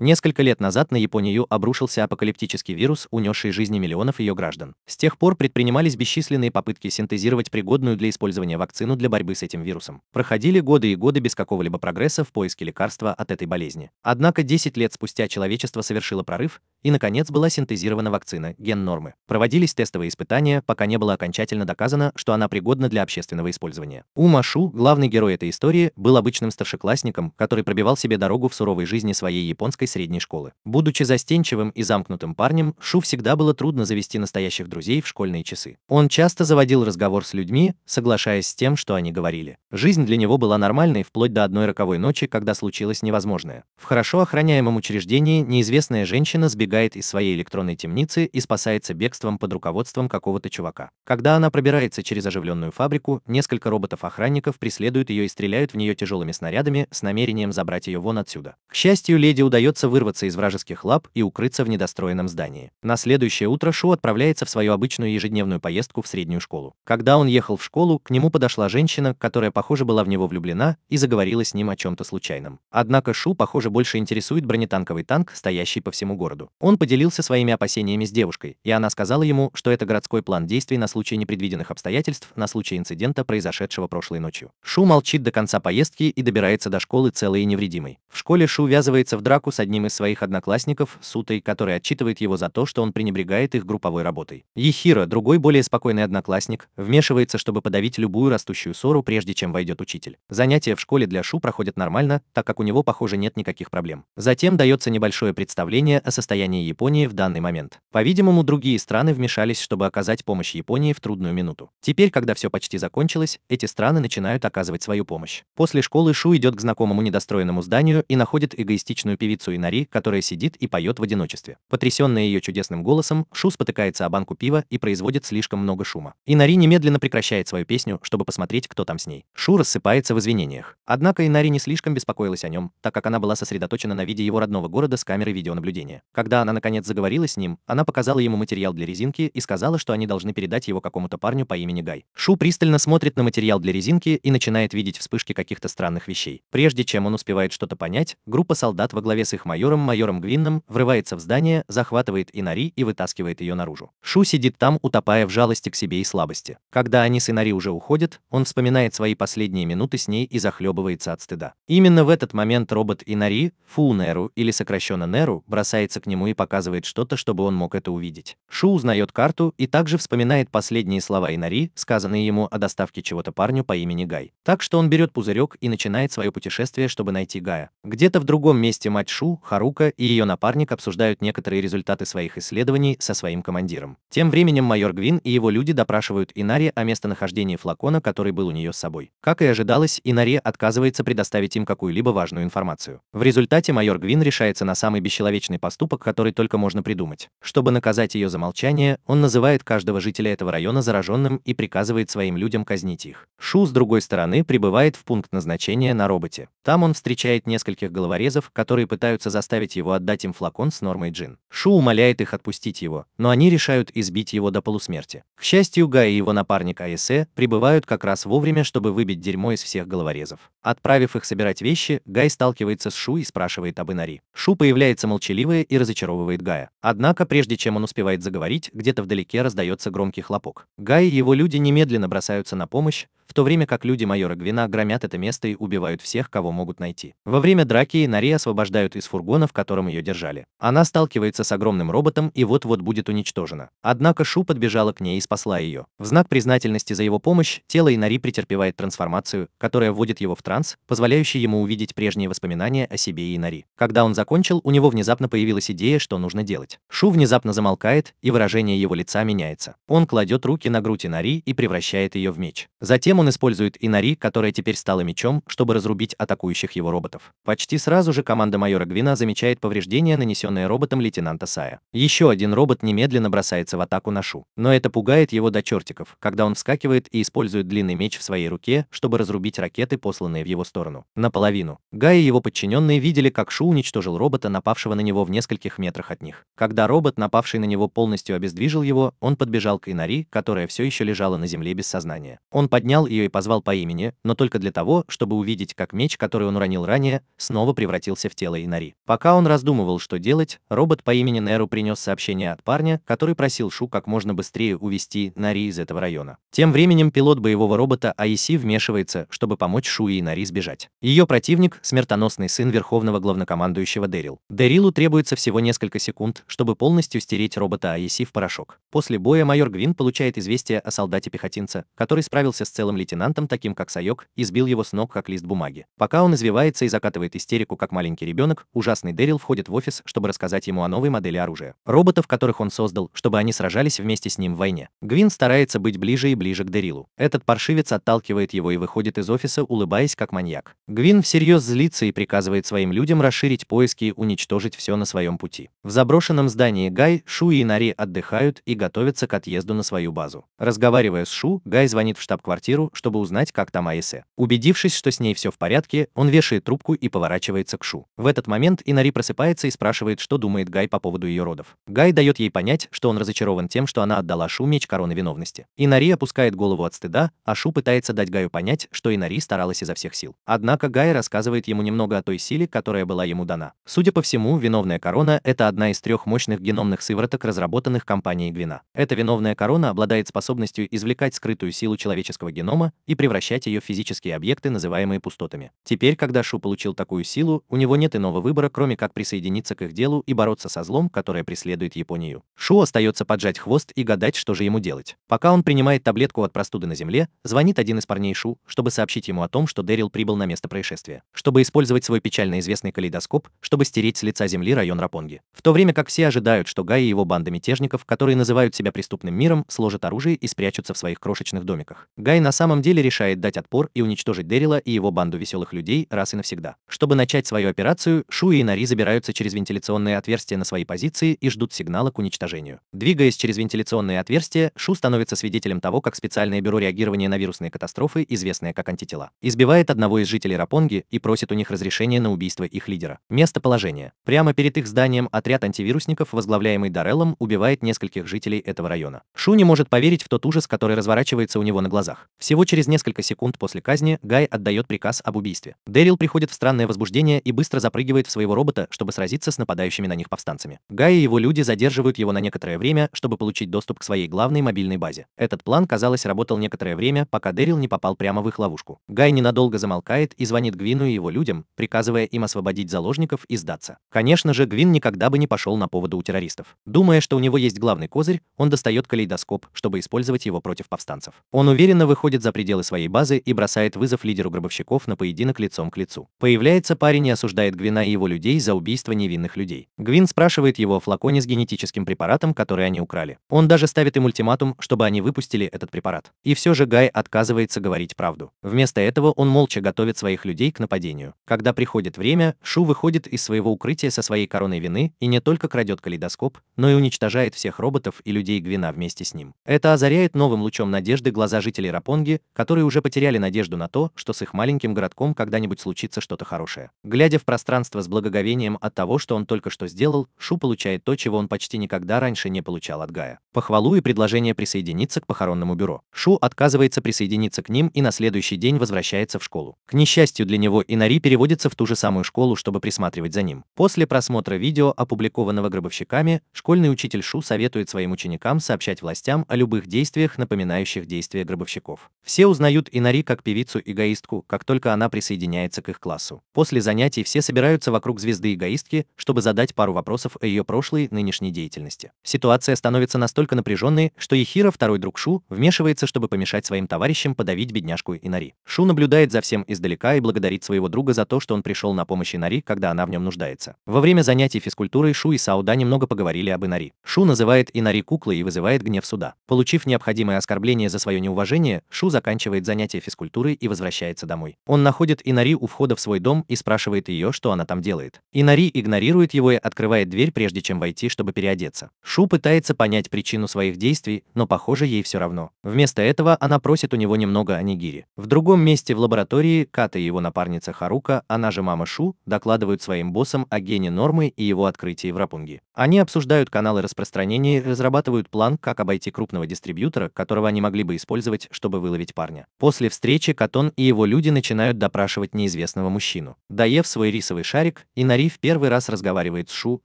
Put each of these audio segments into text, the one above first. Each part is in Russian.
Несколько лет назад на Японию обрушился апокалиптический вирус, унесший жизни миллионов ее граждан. С тех пор предпринимались бесчисленные попытки синтезировать пригодную для использования вакцину для борьбы с этим вирусом. Проходили годы и годы без какого-либо прогресса в поиске лекарства от этой болезни. Однако 10 лет спустя человечество совершило прорыв, и, наконец, была синтезирована вакцина ген-нормы. Проводились тестовые испытания, пока не было окончательно доказано, что она пригодна для общественного использования. Ума Шу, главный герой этой истории, был обычным старшеклассником, который пробивал себе дорогу в суровой жизни своей японской средней школы. Будучи застенчивым и замкнутым парнем, Шу всегда было трудно завести настоящих друзей в школьные часы. Он часто заводил разговор с людьми, соглашаясь с тем, что они говорили. Жизнь для него была нормальной вплоть до одной роковой ночи, когда случилось невозможное. В хорошо охраняемом учреждении неизвестная женщина сбегает из своей электронной темницы и спасается бегством под руководством какого-то чувака. Когда она пробирается через оживленную фабрику, несколько роботов-охранников преследуют ее и стреляют в нее тяжелыми снарядами с намерением забрать ее вон отсюда. К счастью, леди удается вырваться из вражеских лап и укрыться в недостроенном здании. На следующее утро Шу отправляется в свою обычную ежедневную поездку в среднюю школу. Когда он ехал в школу, к нему подошла женщина, которая, похоже, была в него влюблена, и заговорила с ним о чем-то случайном. Однако Шу, похоже, больше интересует бронетанковый танк, стоящий по всему городу. Он поделился своими опасениями с девушкой, и она сказала ему, что это городской план действий на случай непредвиденных обстоятельств, на случай инцидента, произошедшего прошлой ночью. Шу молчит до конца поездки и добирается до школы целой и невредимой. В школе Шу ввязывается в драку с одним из своих одноклассников, Сутой, который отчитывает его за то, что он пренебрегает их групповой работой. Ехиро, другой более спокойный одноклассник, вмешивается, чтобы подавить любую растущую ссору, прежде чем войдет учитель. Занятия в школе для Шу проходят нормально, так как у него, похоже, нет никаких проблем. Затем дается небольшое представление о состоянии Японии в данный момент. По-видимому, другие страны вмешались, чтобы оказать помощь Японии в трудную минуту. Теперь, когда все почти закончилось, эти страны начинают оказывать свою помощь. После школы Шу идет к знакомому недостроенному зданию и находит эгоистичную певицу Инари, которая сидит и поет в одиночестве. Потрясенная ее чудесным голосом, Шу спотыкается о банку пива и производит слишком много шума. Инари немедленно прекращает свою песню, чтобы посмотреть, кто там с ней. Шу рассыпается в извинениях. Однако Инари не слишком беспокоилась о нем, так как она была сосредоточена на виде его родного города с камеры видеонаблюдения. Когда она наконец заговорила с ним, она показала ему материал для резинки и сказала, что они должны передать его какому-то парню по имени Гай. Шу пристально смотрит на материал для резинки и начинает видеть вспышки каких-то странных вещей. Прежде чем он успевает что-то понять, группа солдат во главе с их майором Гвинном, врывается в здание, захватывает Инари и вытаскивает ее наружу. Шу сидит там, утопая в жалости к себе и слабости. Когда они с Инари уже уходят, он вспоминает свои последние минуты с ней и захлебывается от стыда. Именно в этот момент робот Инари, Неру, или сокращенно Неру, бросается к нему и показывает что-то, чтобы он мог это увидеть. Шу узнает карту и также вспоминает последние слова Инари, сказанные ему о доставке чего-то парню по имени Гай. Так что он берет пузырек и начинает свое путешествие, чтобы найти Гая. Где-то в другом месте мать Шу, Харука, и ее напарник обсуждают некоторые результаты своих исследований со своим командиром. Тем временем майор Гвин и его люди допрашивают Инари о местонахождении флакона, который был у нее с собой. Как и ожидалось, Инари отказывается предоставить им какую-либо важную информацию. В результате майор Гвин решается на самый бесчеловечный поступок, который только можно придумать. Чтобы наказать ее за молчание, он называет каждого жителя этого района зараженным и приказывает своим людям казнить их. Шу, с другой стороны, прибывает в пункт назначения на роботе. Там он встречает нескольких головорезов, которые пытаются заставить его отдать им флакон с нормой джин. Шу умоляет их отпустить его, но они решают избить его до полусмерти. К счастью, Гай и его напарник Аэсе прибывают как раз вовремя, чтобы выбить дерьмо из всех головорезов. Отправив их собирать вещи, Гай сталкивается с Шу и спрашивает об Инари. Шу появляется молчаливая и разочаровывает Гая. Однако, прежде чем он успевает заговорить, где-то вдалеке раздается громкий хлопок. Гай и его люди немедленно бросаются на помощь, в то время как люди майора Гвина громят это место и убивают всех, кого могут найти. Во время драки Инари освобождают из фургона, в котором ее держали. Она сталкивается с огромным роботом и вот-вот будет уничтожена. Однако Шу подбежала к ней и спасла ее. В знак признательности за его помощь, тело Инари претерпевает трансформацию, которая вводит его в транс, позволяющий ему увидеть прежние воспоминания о себе и Инари. Когда он закончил, у него внезапно появилась идея, что нужно делать. Шу внезапно замолкает, и выражение его лица меняется. Он кладет руки на грудь Инари и превращает ее в меч. Затем он использует Инари, которая теперь стала мечом, чтобы разрубить атакующих его роботов. Почти сразу же команда майора Гвина замечает повреждения, нанесенные роботом лейтенанта Сая. Еще один робот немедленно бросается в атаку на Шу. Но это пугает его до чертиков, когда он вскакивает и использует длинный меч в своей руке, чтобы разрубить ракеты, посланные в его сторону. Наполовину. Гай и его подчиненные видели, как Шу уничтожил робота, напавшего на него в нескольких метрах от них. Когда робот, напавший на него, полностью обездвижил его, он подбежал к Инари, которая все еще лежала на земле без сознания. Он поднял узнал ее и позвал по имени, но только для того, чтобы увидеть, как меч, который он уронил ранее, снова превратился в тело Инари. Пока он раздумывал, что делать, робот по имени Неру принес сообщение от парня, который просил Шу как можно быстрее увезти Нари из этого района. Тем временем пилот боевого робота Аиси вмешивается, чтобы помочь Шу и Инари сбежать. Ее противник – смертоносный сын верховного главнокомандующего Дэрил. Дэрилу требуется всего несколько секунд, чтобы полностью стереть робота Аиси в порошок. После боя майор Гвин получает известие о солдате-пехотинца, который справился с целым лейтенантом, таким как Сайок, и сбил его с ног как лист бумаги. Пока он извивается и закатывает истерику как маленький ребенок, ужасный Дэрил входит в офис, чтобы рассказать ему о новой модели оружия. Роботов, которых он создал, чтобы они сражались вместе с ним в войне. Гвин старается быть ближе и ближе к Дэрилу. Этот паршивец отталкивает его и выходит из офиса, улыбаясь как маньяк. Гвин всерьез злится и приказывает своим людям расширить поиски и уничтожить все на своем пути. В заброшенном здании Гай, Шу и Инари отдыхают и готовятся к отъезду на свою базу. Разговаривая с Шу, Гай звонит в штаб-квартиру, чтобы узнать, как там Аисе. Убедившись, что с ней все в порядке, он вешает трубку и поворачивается к Шу. В этот момент Инари просыпается и спрашивает, что думает Гай по поводу ее родов. Гай дает ей понять, что он разочарован тем, что она отдала Шу меч короны виновности. Инари опускает голову от стыда, а Шу пытается дать Гаю понять, что Инари старалась изо всех сил. Однако Гай рассказывает ему немного о той силе, которая была ему дана. Судя по всему, виновная корона – это одна из 3 мощных геномных сывороток, разработанных компанией Гвина. Эта виновная корона обладает способностью извлекать скрытую силу человеческого генома и превращать ее в физические объекты, называемые пустотами. Теперь, когда Шу получил такую силу, у него нет иного выбора, кроме как присоединиться к их делу и бороться со злом, которое преследует Японию. Шу остается поджать хвост и гадать, что же ему делать. Пока он принимает таблетку от простуды на земле, звонит один из парней Шу, чтобы сообщить ему о том, что Дэрил прибыл на место происшествия, чтобы использовать свой печально известный калейдоскоп, чтобы стереть с лица земли район Рапонги. В то время как все ожидают, что Гай и его банда мятежников, которые называют себя преступным миром, сложат оружие и спрячутся в своих крошечных домиках. Гай на самом деле решает дать отпор и уничтожить Дэрила и его банду веселых людей раз и навсегда. Чтобы начать свою операцию, Шу и Инари забираются через вентиляционные отверстия на свои позиции и ждут сигнала к уничтожению. Двигаясь через вентиляционные отверстия, Шу становится свидетелем того, как специальное бюро реагирования на вирусные катастрофы, известное как антитела, избивает одного из жителей Рапонги и просит у них разрешения на убийство их лидера. Местоположение. Прямо перед их зданием отряд антивирусников, возглавляемый Дареллом, убивает нескольких жителей этого района. Шу не может поверить в тот ужас, который разворачивается у него на глазах. Всего через несколько секунд после казни Гай отдает приказ об убийстве. Дэрил приходит в странное возбуждение и быстро запрыгивает в своего робота, чтобы сразиться с нападающими на них повстанцами. Гай и его люди задерживают его на некоторое время, чтобы получить доступ к своей главной мобильной базе. Этот план, казалось, работал некоторое время, пока Дэрил не попал прямо в их ловушку. Гай ненадолго замолкает и звонит Гвину и его людям, приказывая им освободить заложников и сдаться. Конечно же, Гвин никогда бы не пошел на поводу у террористов. Думая, что у него есть главный козырь, он достает калейдоскоп, чтобы использовать его против повстанцев. Он уверенно выходит за пределы своей базы и бросает вызов лидеру гробовщиков на поединок лицом к лицу. Появляется парень и осуждает Гвина и его людей за убийство невинных людей. Гвин спрашивает его о флаконе с генетическим препаратом, который они украли. Он даже ставит им ультиматум, чтобы они выпустили этот препарат. И все же Гай отказывается говорить правду. Вместо этого он молча готовит своих людей к нападению. Когда приходит время, Шу выходит из своего укрытия со своей короной вины и не только крадет калейдоскоп, но и уничтожает всех роботов и людей Гвина вместе с ним. Это озаряет новым лучом надежды глаза жителей Рапонги, которые уже потеряли надежду на то, что с их маленьким городком когда-нибудь случится что-то хорошее. Глядя в пространство с благоговением от того, что он только что сделал, Шу получает то, чего он почти никогда раньше не получал от Гая. Похвалу и предложение присоединиться к похоронному бюро. Шу отказывается присоединиться к ним и на следующий день возвращается в школу. К несчастью для него, Инари переводится в ту же самую школу, чтобы присматривать за ним. После просмотра видео, опубликованного гробовщиками, школьный учитель Шу советует своим ученикам сообщать властям о любых действиях, напоминающих действия гробовщиков. Все узнают Инари как певицу-эгоистку, как только она присоединяется к их классу. После занятий все собираются вокруг звезды-эгоистки, чтобы задать пару вопросов о ее прошлой, нынешней деятельности. Ситуация становится настолько напряженной, что Ехиро, второй друг Шу, вмешивается, чтобы помешать своим товарищам подавить бедняжку Инари. Шу наблюдает за всем издалека и благодарит своего друга за то, что он пришел на помощь Инари, когда она в нем нуждается. Во время занятий физкультурой Шу и Сауда немного поговорили об Инари. Шу называет Инари куклой и вызывает гнев суда. Получив необходимое оскорбление за свое неуважение, Шу заканчивает занятия физкультурой и возвращается домой. Он находит Инари у входа в свой дом и спрашивает ее, что она там делает. Инари игнорирует его и открывает дверь, прежде чем войти, чтобы переодеться. Шу пытается понять причину своих действий, но похоже, ей все равно. Вместо этого она просит у него немного онигири. В другом месте в лаборатории Ката и его напарница Харука, она же мама Шу, докладывают своим боссам о гене Нормы и его открытии в Рапунги. Они обсуждают каналы распространения разработки разрабатывают план, как обойти крупного дистрибьютора, которого они могли бы использовать, чтобы выловить парня. После встречи Катон и его люди начинают допрашивать неизвестного мужчину. Доев свой рисовый шарик, Инари в первый раз разговаривает с Шу,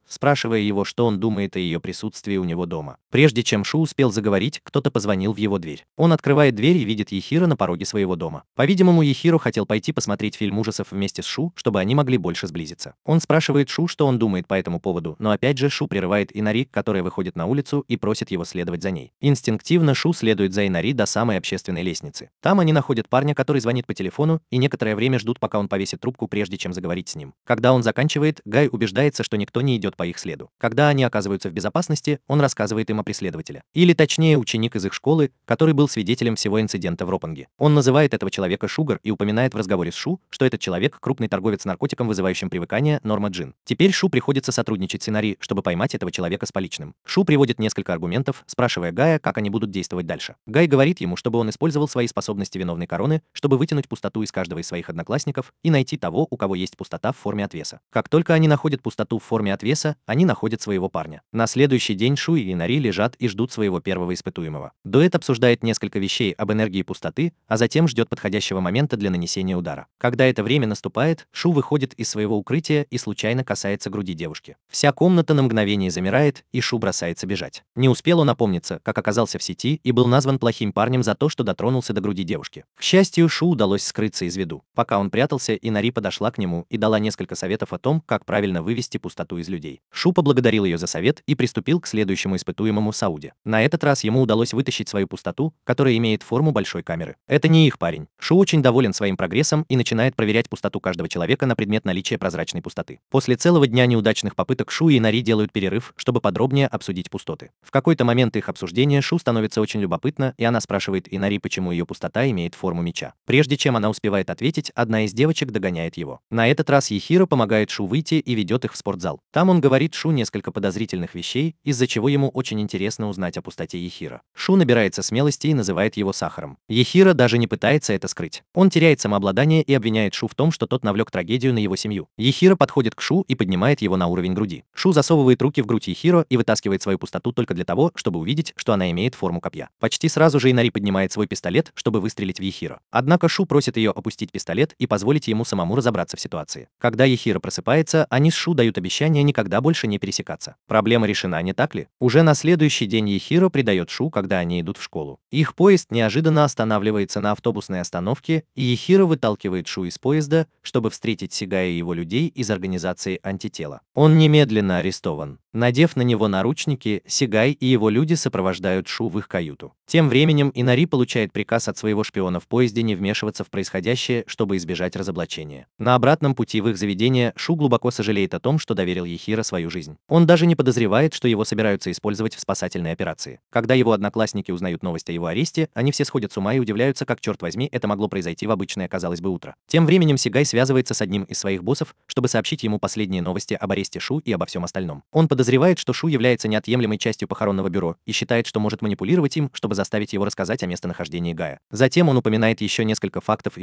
спрашивая его, что он думает о ее присутствии у него дома. Прежде чем Шу успел заговорить, кто-то позвонил в его дверь. Он открывает дверь и видит Ехиро на пороге своего дома. По-видимому, Ехиро хотел пойти посмотреть фильм ужасов вместе с Шу, чтобы они могли больше сблизиться. Он спрашивает Шу, что он думает по этому поводу, но опять же Шу прерывает Инари, которая выходит на улицу и просит его следовать за ней. Инстинктивно Шу следует за Инари до самой общественной лестницы. Там они находят парня, который звонит по телефону, и некоторое время ждут, пока он повесит трубку, прежде чем заговорить с ним. Когда он заканчивает, Гай убеждается, что никто не идет по их следу. Когда они оказываются в безопасности, он рассказывает им о преследователе. Или точнее, ученик из их школы, который был свидетелем всего инцидента в Ропанге. Он называет этого человека Шугар и упоминает в разговоре с Шу, что этот человек – крупный торговец наркотиком, вызывающим привыкание, Норма Джин. Теперь Шу приходится сотрудничать с Инари, чтобы поймать этого человека с поличным. Шу приводит несколько аргументов, спрашивая Гая, как они будут действовать дальше. Гай говорит ему, чтобы он использовал свои способности виновной короны, чтобы вытянуть пустоту из каждого из своих одноклассников и найти того, у кого есть пустота в форме отвеса. Как только они находят пустоту в форме отвеса, они находят своего парня. На следующий день Шу и Инари лежат и ждут своего первого испытуемого. Дуэт обсуждает несколько вещей об энергии пустоты, а затем ждет подходящего момента для нанесения удара. Когда это время наступает, Шу выходит из своего укрытия и случайно касается груди девушки. Вся комната на мгновение замирает, и Шу бросается бежать. Не успел он опомниться, как оказался в сети и был назван плохим парнем за то, что дотронулся до груди девушки. К счастью, Шу удалось скрыться из виду. Пока он прятался, Инари подошла к нему и дала несколько советов о том, как правильно вывести пустоту из людей. Шу поблагодарил ее за совет и приступил к следующему испытуемому Сауде. На этот раз ему удалось вытащить свою пустоту, которая имеет форму большой камеры. Это не их парень. Шу очень доволен своим прогрессом и начинает проверять пустоту каждого человека на предмет наличия прозрачной пустоты. После целого дня неудачных попыток Шу и Инари делают перерыв, чтобы подробнее обсудить пустоты. В какой-то момент их обсуждения Шу становится очень любопытно, и она спрашивает Инари, почему ее пустота имеет форму меча. Прежде чем она успевает ответить, одна из девочек догоняет его. На этот раз Ехиро помогает Шу выйти и ведет их в спортзал. Там он говорит Шу несколько подозрительных вещей, из-за чего ему очень интересно узнать о пустоте Ехиро. Шу набирается смелости и называет его сахаром. Ехиро даже не пытается это скрыть. Он теряет самообладание и обвиняет Шу в том, что тот навлек трагедию на его семью. Ехиро подходит к Шу и поднимает его на уровень груди. Шу засовывает руки в грудь Ехиро и вытаскивает свою пустоту только для того, чтобы увидеть, что она имеет форму копья. Почти сразу же Инари поднимает свой пистолет, чтобы выстрелить в Ехиро. Однако Шу просит ее опустить пистолет и позволить ему самому разобраться в ситуации. Когда Ехиро просыпается, они с Шу дают обещание никогда больше не пересекаться. Проблема решена, не так ли? Уже на следующий день Ехиро предает Шу, когда они идут в школу. Их поезд неожиданно останавливается на автобусной остановке, и Ехиро выталкивает Шу из поезда, чтобы встретить Сигая и его людей из организации «Антитела». Он немедленно арестован. Надев на него наручники, Сигай и его люди сопровождают Шу в их каюту. Тем временем Инари получает приказ от своего шпиона в поезде не вмешиваться в происходящее, чтобы избежать разоблачения. На обратном пути в их заведение Шу глубоко сожалеет о том, что доверил Ехиро свою жизнь. Он даже не подозревает, что его собираются использовать в спасательной операции. Когда его одноклассники узнают новость о его аресте, они все сходят с ума и удивляются, как, черт возьми, это могло произойти в обычное, казалось бы, утро. Тем временем Сигай связывается с одним из своих боссов, чтобы сообщить ему последние новости об аресте Шу и обо всем остальном. Он подозревает, что Шу является неотъемлемой частью похоронного бюро и считает, что может манипулировать им, чтобы заставить его рассказать о местонахождении Гая. Затем он упоминает еще несколько фактов,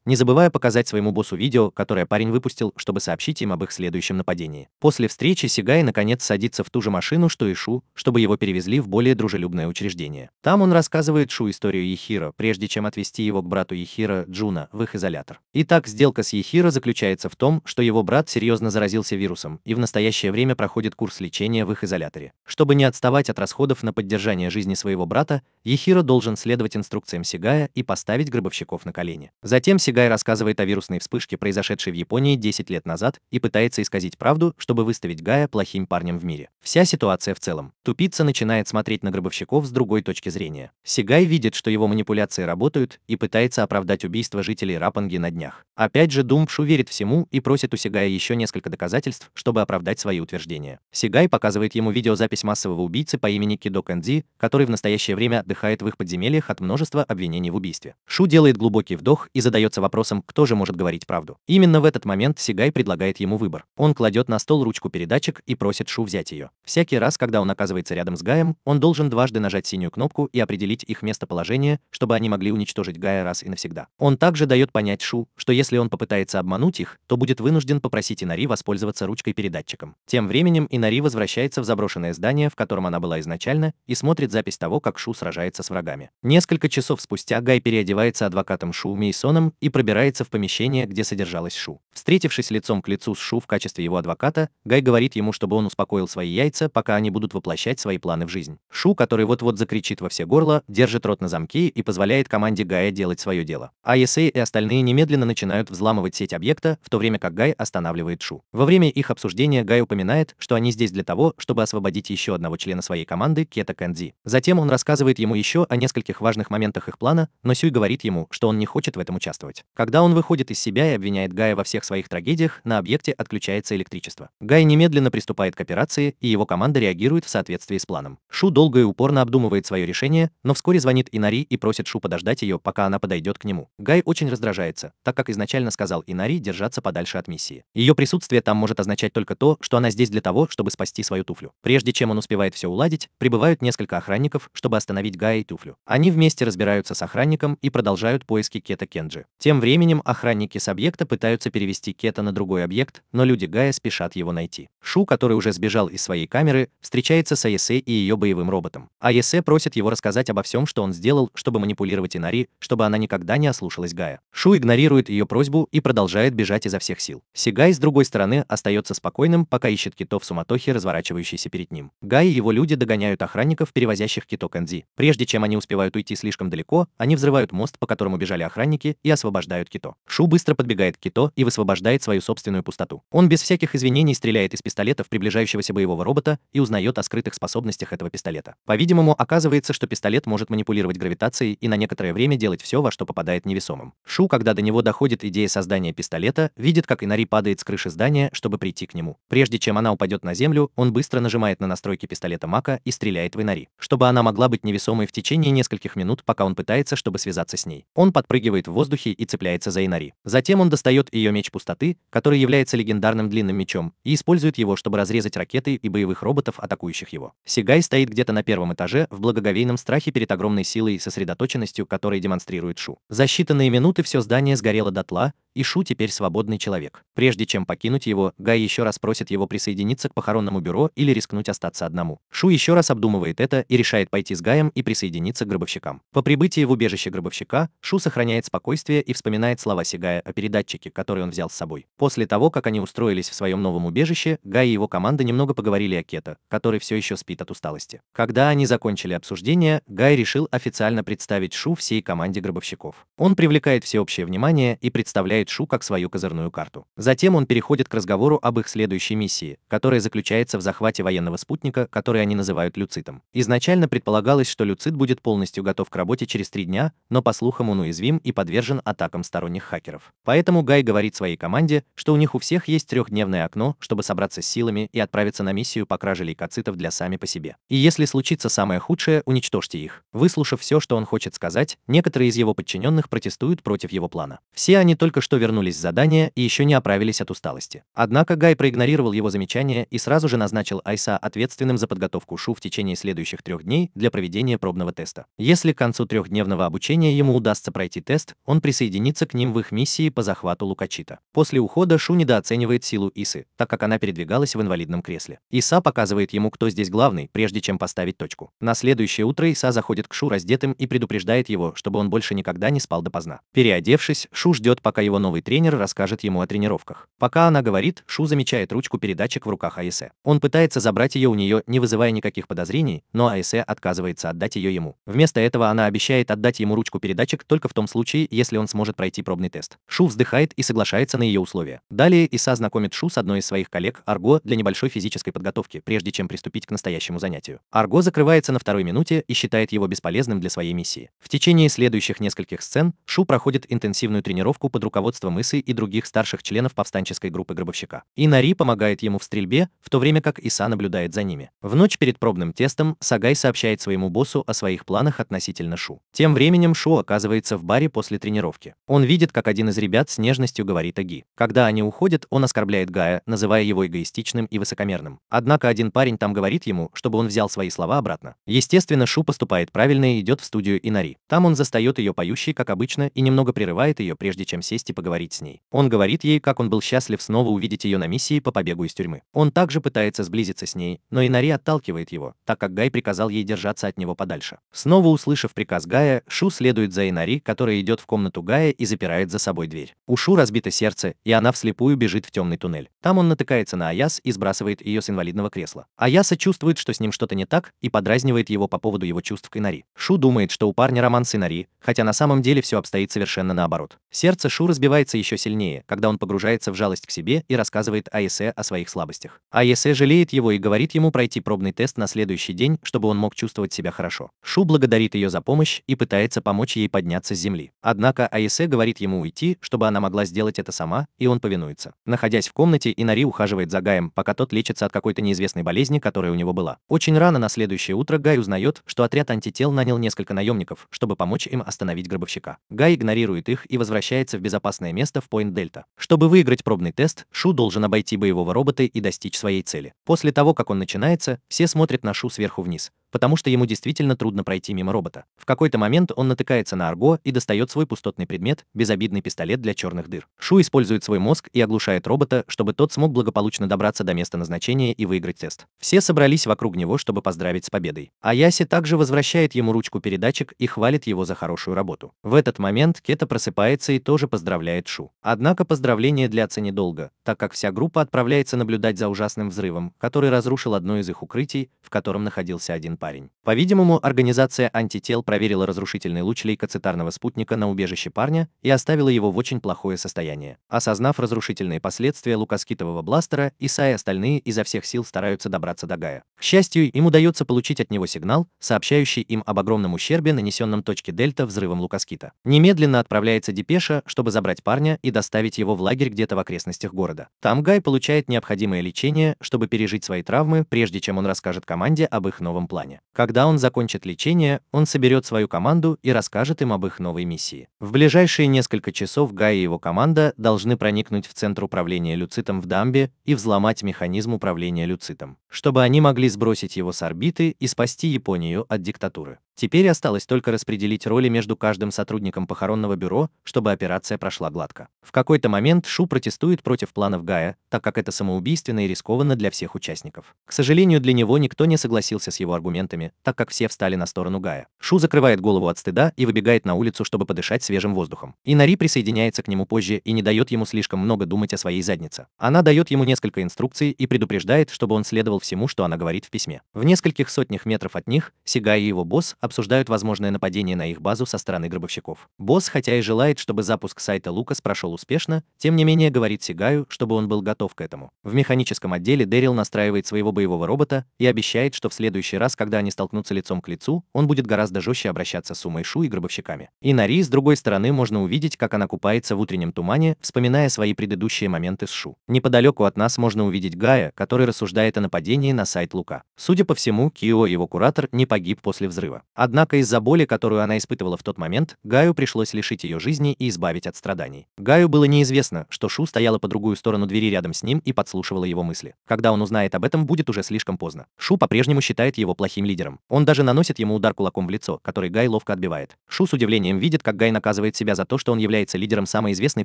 не забывая показать своему боссу видео, которое парень выпустил, чтобы сообщить им об их следующем нападении. После встречи Сигай наконец садится в ту же машину, что и Шу, чтобы его перевезли в более дружелюбное учреждение. Там он рассказывает Шу историю Ехиро, прежде чем отвезти его к брату Ехиро, Джуна, в их изолятор. Итак, сделка с Ехиро заключается в том, что его брат серьезно заразился вирусом и в настоящее время проходит курс лечения в их изоляторе. Чтобы не отставать от расходов на поддержание жизни своего брата, Ехиро должен следовать инструкциям Сигая и поставить гробовщиков на колени. Затем Сигай рассказывает о вирусной вспышке, произошедшей в Японии 10 лет назад, и пытается исказить правду, чтобы выставить Гая плохим парнем в мире. Вся ситуация в целом. Тупица начинает смотреть на гробовщиков с другой точки зрения. Сигай видит, что его манипуляции работают, и пытается оправдать убийство жителей Рапанги на днях. Опять же, Думпшу верит всему и просит у Сигая еще несколько доказательств, чтобы оправдать свои утверждения. Сигай показывает ему видеозапись массового убийцы по имени Кидо Кэнзи, который в настоящее время отдыхает в их подземельях от множества обвинений в убийстве. Шу делает глубокий вдох и задается вопросом, кто же может говорить правду. Именно в этот момент Сигай предлагает ему выбор. Он кладет на стол ручку передатчик и просит Шу взять ее. Всякий раз, когда он оказывается рядом с Гаем, он должен дважды нажать синюю кнопку и определить их местоположение, чтобы они могли уничтожить Гая раз и навсегда. Он также дает понять Шу, что если он попытается обмануть их, то будет вынужден попросить Инари воспользоваться ручкой-передатчиком. Тем временем Инари Инари возвращается в заброшенное здание, в котором она была изначально, и смотрит запись того, как Шу сражается с врагами. Несколько часов спустя Гай переодевается адвокатом Шу Мейсоном и пробирается в помещение, где содержалась Шу. Встретившись лицом к лицу с Шу в качестве его адвоката, Гай говорит ему, чтобы он успокоил свои яйца, пока они будут воплощать свои планы в жизнь. Шу, который вот-вот закричит во все горло, держит рот на замке и позволяет команде Гая делать свое дело. ISA и остальные немедленно начинают взламывать сеть объекта, в то время как Гай останавливает Шу. Во время их обсуждения Гай упоминает, что они здесь для того, чтобы освободить еще одного члена своей команды, Кета Кэнзи. Затем он рассказывает ему еще о нескольких важных моментах их плана, но Сюй говорит ему, что он не хочет в этом участвовать. Когда он выходит из себя и обвиняет Гая во всех своих трагедиях, на объекте отключается электричество. Гай немедленно приступает к операции, и его команда реагирует в соответствии с планом. Шу долго и упорно обдумывает свое решение, но вскоре звонит Инари и просит Шу подождать ее, пока она подойдет к нему. Гай очень раздражается, так как изначально сказал Инари держаться подальше от миссии. Ее присутствие там может означать только то, что она здесь для того, чтобы спасти свою туфлю. Прежде чем он успевает все уладить, прибывают несколько охранников, чтобы остановить Гая и туфлю. Они вместе разбираются с охранником и продолжают поиски Кета Кенджи. Тем временем охранники с объекта пытаются перевести Кета на другой объект, но люди Гая спешат его найти. Шу, который уже сбежал из своей камеры, встречается с Айсе и ее боевым роботом. Айсе просит его рассказать обо всем, что он сделал, чтобы манипулировать Инари, чтобы она никогда не ослушалась Гая. Шу игнорирует ее просьбу и продолжает бежать изо всех сил. Сигай, с другой стороны, остается спокойным, пока ищет Кито в суматохе, разворачивающейся перед ним. Гай и его люди догоняют охранников, перевозящих Кито Кэнзи. Прежде чем они успевают уйти слишком далеко, они взрывают мост, по которому бежали охранники, и освобождают Кито. Шу быстро подбегает к Кито и высвобождает свою собственную пустоту. Он без всяких извинений стреляет из пистолета в приближающегося боевого робота и узнает о скрытых способностях этого пистолета. По-видимому, оказывается, что пистолет может манипулировать гравитацией и на некоторое время делать все, во что попадает невесомым. Шу, когда до него доходит идея создания пистолета, видит, как Инари падает с крыши здания, чтобы прийти к нему. Прежде чем она упадет на землю, он быстро нажимает на настройки пистолета Мака и стреляет в Инари, чтобы она могла быть невесомой в течение нескольких минут, пока он пытается, чтобы связаться с ней. Он подпрыгивает в воздухе и цепляется за Инари. Затем он достает ее меч пустоты, который является легендарным длинным мечом, и использует его, чтобы разрезать ракеты и боевых роботов, атакующих его. Сигай стоит где-то на первом этаже в благоговейном страхе перед огромной силой и сосредоточенностью, которой демонстрирует Шу. За считанные минуты все здание сгорело дотла, и Шу теперь свободный человек. Прежде чем покинуть его, Гай еще раз просит его присоединиться к похоронному бюро или рискнуть остаться одному. Шу еще раз обдумывает это и решает пойти с Гаем и присоединиться к гробовщикам. По прибытии в убежище гробовщика, Шу сохраняет спокойствие и вспоминает слова Сигая о передатчике, который он взял с собой. После того, как они устроились в своем новом убежище, Гай и его команда немного поговорили о Кета, который все еще спит от усталости. Когда они закончили обсуждение, Гай решил официально представить Шу всей команде гробовщиков. Он привлекает всеобщее внимание и представляет Шу как свою козырную карту. Затем он переходит к разговору об их следующей миссии, которая заключается в захвате военного спутника, который они называют Люцитом. Изначально предполагалось, что Люцит будет полностью готов к работе через 3 дня, но по слухам он уязвим и подвержен атакам сторонних хакеров. Поэтому Гай говорит своей команде, что у них у всех есть 3-дневное окно, чтобы собраться с силами и отправиться на миссию по краже лейкоцитов для сами по себе. И если случится самое худшее, уничтожьте их. Выслушав все, что он хочет сказать, некоторые из его подчиненных протестуют против его плана. Все они только что вернулись с задания и еще не оправились от усталости. Однако Гай проигнорировал его замечание и сразу же назначил Айса ответственным за подготовку Шу в течение следующих 3 дней для проведения пробного теста. Если к концу 3-дневного обучения ему удастся пройти тест, он присоединится к ним в их миссии по захвату Лукачита. После ухода Шу недооценивает силу Исы, так как она передвигалась в инвалидном кресле. Иса показывает ему, кто здесь главный, прежде чем поставить точку. На следующее утро Иса заходит к Шу раздетым и предупреждает его, чтобы он больше никогда не спал допоздна. Переодевшись, Шу ждет, пока его новый тренер расскажет ему о тренировках. Пока она говорит, Шу замечает ручку передатчик в руках Айсе. Он пытается забрать ее у нее, не вызывая никаких подозрений, но Айсе отказывается отдать ее ему. Вместо этого она обещает отдать ему ручку передатчик только в том случае, если он сможет пройти пробный тест. Шу вздыхает и соглашается на ее условия. Далее Иса знакомит Шу с одной из своих коллег, Арго, для небольшой физической подготовки, прежде чем приступить к настоящему занятию. Арго закрывается на 2-й минуте и считает его бесполезным для своей миссии. В течение следующих нескольких сцен Шу проходит интенсивную тренировку под руководством Исы и других старших членов повстанческой группы гробовщика. Инари помогает ему в стрельбе, в то время как Иса наблюдает за ними. В ночь перед пробным тестом Сагай сообщает своему боссу о своих планах относительно Шу. Тем временем Шу оказывается в баре после тренировки. Он видит, как один из ребят с нежностью говорит о Ги. Когда они уходят, он оскорбляет Гая, называя его эгоистичным и высокомерным. Однако один парень там говорит ему, чтобы он взял свои слова обратно. Естественно, Шу поступает правильно и идет в студию Инари. Там он застает ее поющей, как обычно, и немного прерывает ее, прежде чем сесть и поговорить с ней. Он говорит ей, как он был счастлив снова увидеть ее на миссии по побегу из тюрьмы. Он также пытается сблизиться с ней, но Инари отталкивает его, так как Гай приказал ей держаться от него подальше. Снова услышав приказ Гая, Шу следует за Инари, которая идет в комнату Гая и запирает за собой дверь. У Шу разбито сердце, и она вслепую бежит в темный туннель. Там он натыкается на Аяс и сбрасывает ее с инвалидного кресла. Аяса чувствует, что с ним что-то не так, и подразнивает его по поводу его чувств к Инари. Шу думает, что у парня роман с Инари, хотя на самом деле все обстоит совершенно наоборот. Сердце Шу разбивается еще сильнее, когда он погружается в жалость к себе и рассказывает Аясе о своих слабостях. Аясе жалеет его и говорит ему пройти пробный тест на следующий день, чтобы он мог чувствовать себя хорошо. Шу благодарит ее за помощь и пытается помочь ей подняться с земли. Однако Аясе говорит ему уйти, чтобы она могла сделать это сама, и он повинуется. Находясь в комнате, Инари ухаживает за Гаем, пока тот лечится от какой-то неизвестной болезни, которая у него была. Очень рано на следующее утро Гай узнает, что отряд антител нанял несколько наемников, чтобы помочь им остановить гробовщика. Гай игнорирует их и возвращается в безопасное место в Пойнт-Дельта. Чтобы выиграть пробный тест, Шу должен обойти боевого робота и достичь своей цели. После того, как он начинается, все смотрят на Шу сверху вниз, потому что ему действительно трудно пройти мимо робота. В какой-то момент он натыкается на Арго и достает свой пустотный предмет, безобидный пистолет для черных дыр. Шу использует свой мозг и оглушает робота, чтобы тот смог благополучно добраться до места назначения и выиграть тест. Все собрались вокруг него, чтобы поздравить с победой. Аяси также возвращает ему ручку-передатчик и хвалит его за хорошую работу. В этот момент Кета просыпается и тоже поздравляет Шу. Однако поздравления длятся недолго, так как вся группа отправляется наблюдать за ужасным взрывом, который разрушил одно из их укрытий, в котором находился один парень. По-видимому, организация антител проверила разрушительный луч лейкоцитарного спутника на убежище парня и оставила его в очень плохое состояние. Осознав разрушительные последствия лукаскитового бластера, Иса и остальные изо всех сил стараются добраться до Гая. К счастью, им удается получить от него сигнал, сообщающий им об огромном ущербе, нанесенном точке Дельта взрывом лукаскита. Немедленно отправляется депеша, чтобы забрать парня и доставить его в лагерь где-то в окрестностях города. Там Гай получает необходимое лечение, чтобы пережить свои травмы, прежде чем он расскажет команде об их новом плане. Когда он закончит лечение, он соберет свою команду и расскажет им об их новой миссии. В ближайшие несколько часов Гай и его команда должны проникнуть в центр управления люцитом в дамбе и взломать механизм управления люцитом, чтобы они могли сбросить его с орбиты и спасти Японию от диктатуры. Теперь осталось только распределить роли между каждым сотрудником похоронного бюро, чтобы операция прошла гладко. В какой-то момент Шу протестует против планов Гая, так как это самоубийственно и рискованно для всех участников. К сожалению, для него никто не согласился с его аргументами, так как все встали на сторону Гая. Шу закрывает голову от стыда и выбегает на улицу, чтобы подышать свежим воздухом. Инари присоединяется к нему позже и не дает ему слишком много думать о своей заднице. Она дает ему несколько инструкций и предупреждает, чтобы он следовал всему, что она говорит в письме. В нескольких сотнях метров от них Сигай и его босс обсуждают возможное нападение на их базу со стороны гробовщиков. Босс, хотя и желает, чтобы запуск сайта Лукас прошел успешно, тем не менее говорит Сигаю, чтобы он был готов к этому. В механическом отделе Дэрил настраивает своего боевого робота и обещает, что в следующий раз, когда они столкнутся лицом к лицу, он будет гораздо жестче обращаться с Умой Шу и гробовщиками. Инари, с другой стороны, можно увидеть, как она купается в утреннем тумане, вспоминая свои предыдущие моменты с Шу. Неподалеку от нас можно увидеть Гая, который рассуждает о нападении на сайт Лука. Судя по всему, Кио, его куратор, не погиб после взрыва. Однако из-за боли, которую она испытывала в тот момент, Гаю пришлось лишить ее жизни и избавить от страданий. Гаю было неизвестно, что Шу стояла по другую сторону двери рядом с ним и подслушивала его мысли. Когда он узнает об этом, будет уже слишком поздно. Шу по-прежнему считает его плохим лидером. Он даже наносит ему удар кулаком в лицо, который Гай ловко отбивает. Шу с удивлением видит, как Гай наказывает себя за то, что он является лидером самой известной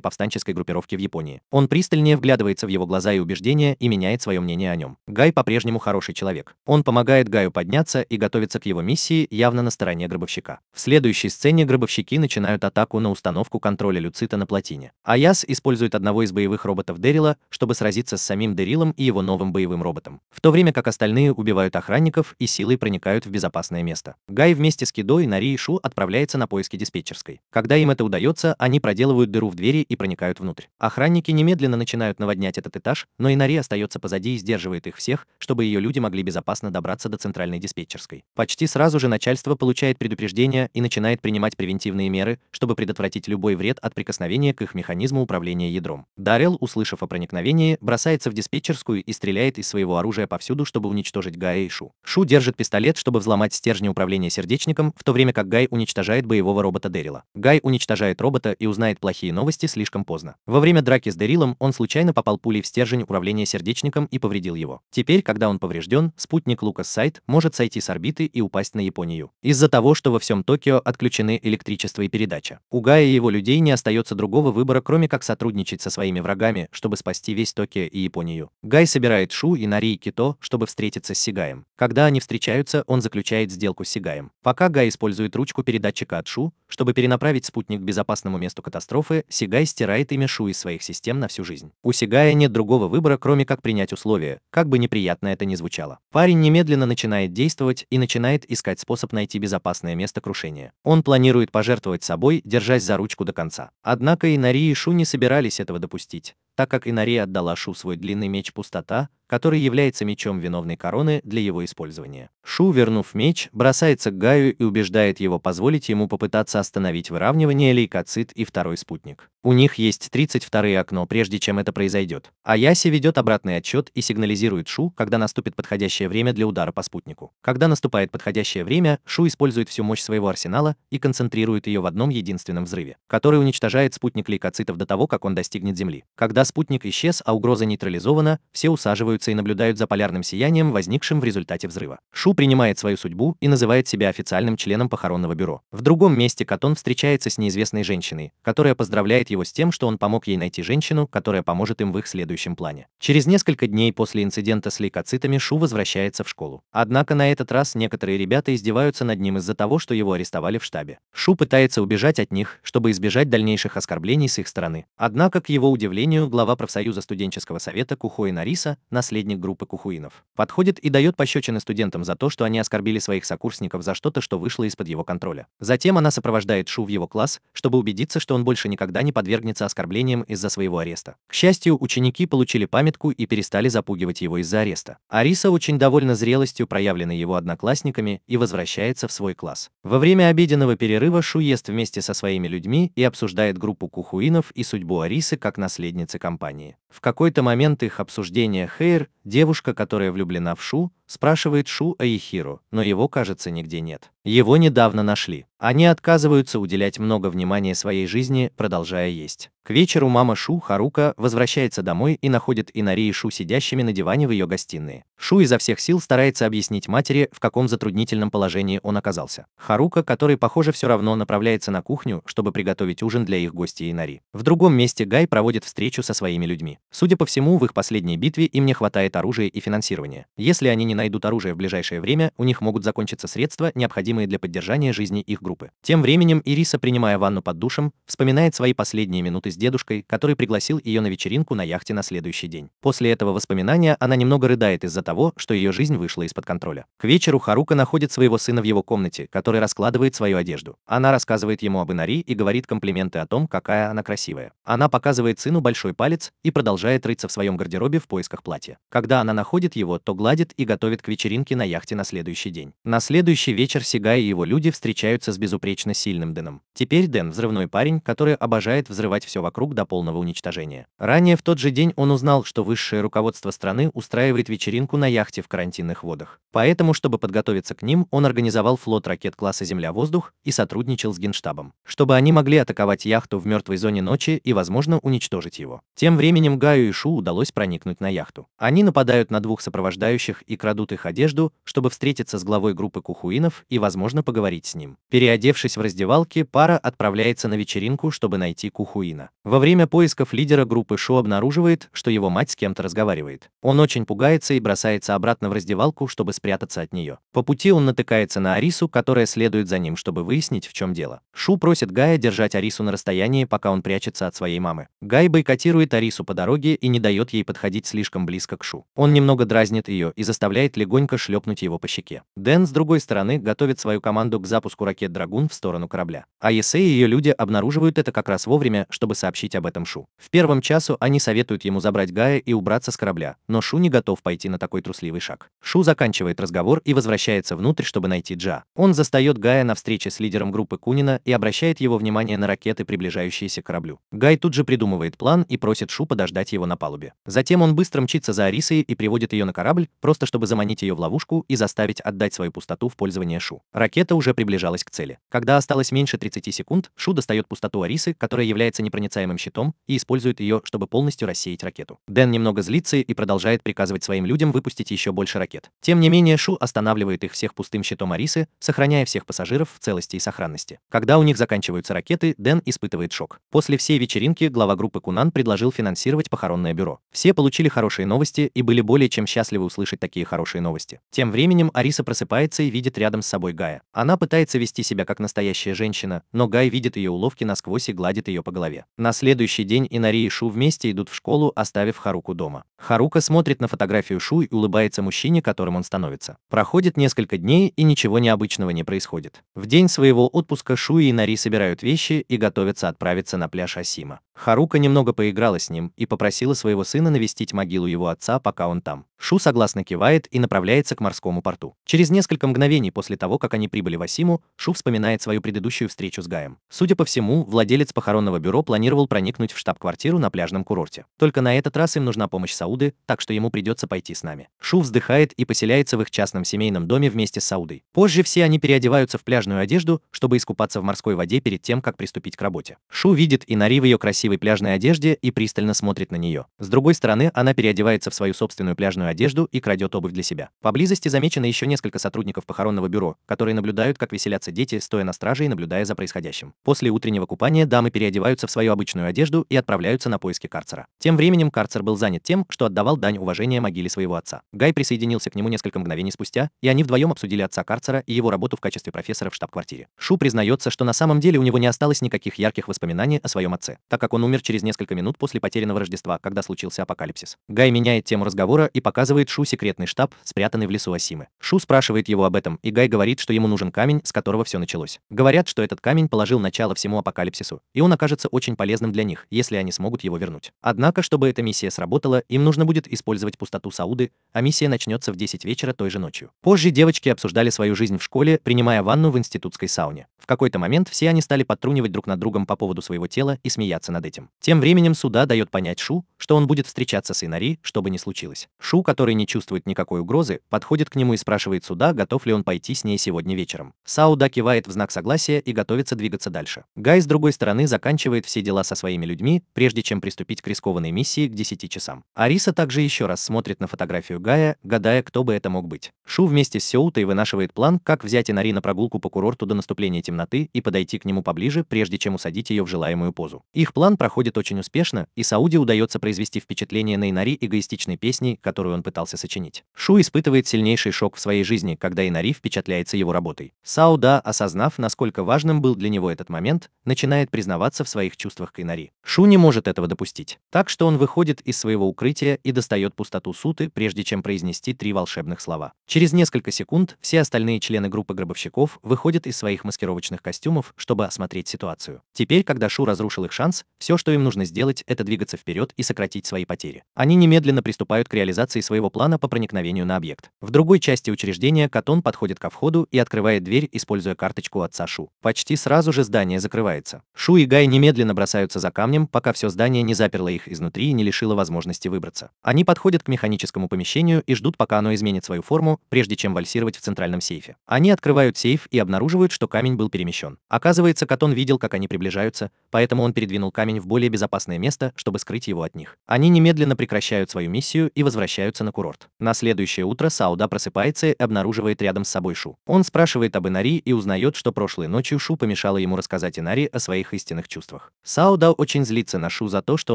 повстанческой группировки в Японии. Он пристальнее вглядывается в его глаза и убеждения и меняет свое мнение о нем. Гай по-прежнему хороший человек. Он помогает Гаю подняться и готовится к его миссии, явно на стороне гробовщика. В следующей сцене гробовщики начинают атаку на установку контроля люцита на плотине. Аяс использует одного из боевых роботов Дэрила, чтобы сразиться с самим Дэрилом и его новым боевым роботом, в то время как остальные убивают охранников и силой проникают в безопасное место. Гай вместе с Кидо, Инари и Шу отправляется на поиски диспетчерской. Когда им это удается, они проделывают дыру в двери и проникают внутрь. Охранники немедленно начинают наводнять этот этаж, но Инари остается позади и сдерживает их всех, чтобы ее люди могли безопасно добраться до центральной диспетчерской. Почти сразу же начальство получает предупреждение и начинает принимать превентивные меры, чтобы предотвратить любой вред от прикосновения к их механизму управления ядром. Даррелл, услышав о проникновении, бросается в диспетчерскую и стреляет из своего оружия повсюду, чтобы уничтожить Гая и Шу. Шу держит пистолет, чтобы взломать стержни управления сердечником, в то время как Гай уничтожает боевого робота Дэрила. Гай уничтожает робота и узнает плохие новости слишком поздно. Во время драки с Дэрилом он случайно попал пулей в стержень управления сердечником и повредил его. Теперь, когда он поврежден, спутник Лукас Сайт может сойти с орбиты и упасть на Японию. из-за того, что во всем Токио отключены электричество и передача. У Гая и его людей не остается другого выбора, кроме как сотрудничать со своими врагами, чтобы спасти весь Токио и Японию. Гай собирает Шу, Инари и Кито, чтобы встретиться с Сигаем. Когда они встречаются, он заключает сделку с Сигаем. Пока Гай использует ручку передатчика от Шу, чтобы перенаправить спутник к безопасному месту катастрофы, Сигай стирает имя Шу из своих систем на всю жизнь. У Сигая нет другого выбора, кроме как принять условия, как бы неприятно это ни звучало. Парень немедленно начинает действовать и начинает искать способ найти безопасное место крушения. Он планирует пожертвовать собой, держась за ручку до конца. Однако Инари и Шу не собирались этого допустить, так как Инари отдала Шу свой длинный меч Пустота, который является мечом виновной короны для его использования. Шу, вернув меч, бросается к Гаю и убеждает его позволить ему попытаться остановить выравнивание лейкоцит и второй спутник. У них есть 32-е окно, прежде чем это произойдет. Аяси ведет обратный отсчет и сигнализирует Шу, когда наступит подходящее время для удара по спутнику. Когда наступает подходящее время, Шу использует всю мощь своего арсенала и концентрирует ее в одном единственном взрыве, который уничтожает спутник лейкоцитов до того, как он достигнет Земли. Когда спутник исчез, а угроза нейтрализована, все усаживаются и наблюдают за полярным сиянием, возникшим в результате взрыва. Шу принимает свою судьбу и называет себя официальным членом похоронного бюро. В другом месте Катон встречается с неизвестной женщиной, которая поздравляет его с тем, что он помог ей найти женщину, которая поможет им в их следующем плане. Через несколько дней после инцидента с лейкоцитами Шу возвращается в школу. Однако на этот раз некоторые ребята издеваются над ним из-за того, что его арестовали в штабе. Шу пытается убежать от них, чтобы избежать дальнейших оскорблений с их стороны. Однако, к его удивлению, глава профсоюза студенческого совета Кухуи Нариса, наследник группы Кухуинов, подходит и дает пощечины студентам за то, что они оскорбили своих сокурсников за что-то, что вышло из-под его контроля. Затем она сопровождает Шу в его класс, чтобы убедиться, что он больше никогда не подвергнется оскорблениям из-за своего ареста. К счастью, ученики получили памятку и перестали запугивать его из-за ареста. Ариса очень довольна зрелостью, проявленной его одноклассниками, и возвращается в свой класс. Во время обеденного перерыва Шу ест вместе со своими людьми и обсуждает группу Кухуинов и судьбу Арисы как наследницы компании. В какой-то момент их обсуждения Хэйр, девушка, которая влюблена в Шу, спрашивает Шу о Ихиро, но его, кажется, нигде нет. Его недавно нашли. Они отказываются уделять много внимания своей жизни, продолжая есть. К вечеру мама Шу, Харука, возвращается домой и находит Инари и Шу сидящими на диване в ее гостиной. Шу изо всех сил старается объяснить матери, в каком затруднительном положении он оказался. Харука, который, похоже, все равно направляется на кухню, чтобы приготовить ужин для их гостей Инари. В другом месте Гай проводит встречу со своими людьми. Судя по всему, в их последней битве им не хватает оружия и финансирования. Если они не найдут оружие в ближайшее время, у них могут закончиться средства, необходимые для поддержания жизни их группы. Тем временем Ириса, принимая ванну под душем, вспоминает свои последние минуты с дедушкой, который пригласил ее на вечеринку на яхте на следующий день. После этого воспоминания она немного рыдает из-за того, что ее жизнь вышла из-под контроля. К вечеру Харука находит своего сына в его комнате, который раскладывает свою одежду. Она рассказывает ему об Инари и говорит комплименты о том, какая она красивая. Она показывает сыну большой палец и продолжает рыться в своем гардеробе в поисках платья. Когда она находит его, то гладит и готовит к вечеринке на яхте на следующий день. На следующий вечер Сигай и его люди встречаются с безупречно сильным Дэном. Теперь Дэн — взрывной парень, который обожает взрывать все вокруг до полного уничтожения. Ранее в тот же день он узнал, что высшее руководство страны устраивает вечеринку на яхте в карантинных водах. Поэтому, чтобы подготовиться к ним, он организовал флот ракет класса Земля-воздух и сотрудничал с Генштабом, чтобы они могли атаковать яхту в мертвой зоне ночи и, возможно, уничтожить его. Тем временем Гаю и Шу удалось проникнуть на яхту. Они нападают на двух сопровождающих и крадут их одежду, чтобы встретиться с главой группы Кухуинов и, возможно, поговорить с ним. Переодевшись в раздевалке, пара отправляется на вечеринку, чтобы найти Кухуина. Во время поисков лидера группы Шу обнаруживает, что его мать с кем-то разговаривает. Он очень пугается и бросается обратно в раздевалку, чтобы спрятаться от нее. По пути он натыкается на Арису, которая следует за ним, чтобы выяснить, в чем дело. Шу просит Гая держать Арису на расстоянии, пока он прячется от своей мамы. Гай бойкотирует Арису по дороге и не дает ей подходить слишком близко к Шу. Он немного дразнит ее и заставляет легонько шлепнуть его по щеке. Дэн, с другой стороны, готовит свою команду к запуску ракет «Драгун» в сторону корабля. Аясе и ее люди обнаруживают это как раз вовремя, чтобы сообщить об этом Шу. В первом часу они советуют ему забрать Гая и убраться с корабля, но Шу не готов пойти на такой трусливый шаг. Шу заканчивает разговор и возвращается внутрь, чтобы найти Джа. Он застает Гая на встрече с лидером группы Кунина и обращает его внимание на ракеты, приближающиеся к кораблю. Гай тут же придумывает план и просит Шу подождать его на палубе. Затем он быстро мчится за Арисой и приводит ее на корабль, просто чтобы заманить ее в ловушку и заставить отдать свою пустоту в пользование Шу. Ракета уже приближалась к цели. Когда осталось меньше 30 секунд, Шу достает пустоту Арисы, которая является непроницаемым щитом, и использует ее, чтобы полностью рассеять ракету. Дэн немного злится и продолжает приказывать своим людям выпустить еще больше ракет. Тем не менее, Шу останавливает их всех пустым щитом Арисы, сохраняя всех пассажиров в целости и сохранности. Когда у них заканчиваются ракеты, Дэн испытывает шок. После всей вечеринки глава группы Кунан предложил финансировать похоронное бюро. Все получили хорошие новости и были более чем счастливы услышать такие хорошие новости. Тем временем Ариса просыпается и видит рядом с собой Гая. Она пытается вести себя как настоящая женщина, но Гай видит ее уловки насквозь и гладит ее по голове. На следующий день Инари и Шу вместе идут в школу, оставив Харуку дома. Харука смотрит на фотографию Шу и улыбается мужчине, которым он становится. Проходит несколько дней и ничего необычного не происходит. В день своего отпуска Шу и Инари собирают вещи и готовятся отправиться на пляж Асима. Харука немного поиграла с ним и попросила своего сына навестить могилу его отца, пока он там. Шу согласно кивает и направляется к морскому порту. Через несколько мгновений после того, как они прибыли в Асиму, Шу вспоминает свою предыдущую встречу с Гаем. Судя по всему, владелец похоронного бюро планировал проникнуть в штаб-квартиру на пляжном курорте. Только на этот раз им нужна помощь Сауды, так что ему придется пойти с нами. Шу вздыхает и поселяется в их частном семейном доме вместе с Саудой. Позже все они переодеваются в пляжную одежду, чтобы искупаться в морской воде перед тем, как приступить к работе. Шу видит Инари в ее красивой пляжной одежде и пристально смотрит на нее. С другой стороны, она переодевается в свою собственную пляжную одежду и крадет обувь для себя. Поблизости замечено еще несколько сотрудников похоронного бюро, которые наблюдают, как веселятся дети, стоя на страже и наблюдая за происходящим. После утреннего купания дамы переодеваются в свою обычную одежду и отправляются на поиски карцера. Тем временем карцер был занят тем, что отдавал дань уважения могиле своего отца. Гай присоединился к нему несколько мгновений спустя, и они вдвоем обсудили отца карцера и его работу в качестве профессора в штаб-квартире. Шу признается, что на самом деле у него не осталось никаких ярких воспоминаний о своем отце, так как он умер через несколько минут после потерянного Рождества, когда случился апокалипсис. Гай меняет тему разговора и показывает Шу секретный штаб, спрятанный в лесу Асимы. Шу спрашивает его об этом, и Гай говорит, что ему нужен камень, с которого все началось. Говорят, что этот камень положил начало всему апокалипсису, и он окажется очень полезным для них, если они смогут его вернуть. Однако, чтобы эта миссия сработала, им нужно будет использовать пустоту Сауды, а миссия начнется в 10 вечера той же ночью. Позже девочки обсуждали свою жизнь в школе, принимая ванну в институтской сауне. В какой-то момент все они стали подтрунивать друг над другом по поводу своего тела и смеяться над этим. Тем временем Суда дает понять Шу, что он будет встречаться с Инари, что бы ни случилось. Шу, который не чувствует никакой угрозы, подходит к нему и спрашивает Суда, готов ли он пойти с ней сегодня вечером. Сауда кивает в знак согласия и готовится двигаться дальше. Гай, с другой стороны, заканчивает все дела со своими людьми, прежде чем приступить к рискованной миссии к 10 часам. Ариса также еще раз смотрит на фотографию Гая, гадая, кто бы это мог быть. Шу вместе с Сеутой вынашивает план, как взять Инари на прогулку по курорту до наступления темноты и подойти к нему поближе, прежде чем усадить ее в желаемую позу. Их план проходит очень успешно, и Сауде удается произвести впечатление на Инари эгоистичной песней, которую он пытался сочинить. Шу испытывает сильнейший шок в своей жизни, когда Инари впечатляется его работой. Сауда, осознав, насколько важным был для него этот момент, начинает признаваться в своих чувствах к Инари. Шу не может этого допустить, так что он выходит из своего укрытия и достает пустоту Суты, прежде чем произнести 3 волшебных слова. Через несколько секунд все остальные члены группы гробовщиков выходят из своих маскировочных костюмов, чтобы осмотреть ситуацию. Теперь, когда Шу разрушил их шанс, все, что им нужно сделать, это двигаться вперед и сократить свои потери. Они немедленно приступают к реализации своего плана по проникновению на объект. В другой части учреждения Катон подходит ко входу и открывает дверь, используя карточку отца Шу. Почти сразу же здание закрывается. Шу и Гай немедленно бросаются за камнем, пока все здание не заперло их изнутри и не лишило возможности выбраться. Они подходят к механическому помещению и ждут, пока оно изменит свою форму, прежде чем вальсировать в центральном сейфе. Они открывают сейф и обнаруживают, что камень был перемещен. Оказывается, Катон видел, как они приближаются, поэтому он передвинул камень в более безопасное место, чтобы скрыть его от них. Они немедленно прекращают свою миссию и возвращаются на курорт. На следующее утро Сауда просыпается и обнаруживает рядом с собой Шу. Он спрашивает об Инари и узнает, что прошлой ночью Шу помешала ему рассказать Инари о своих истинных чувствах. Сауда очень злится на Шу за то, что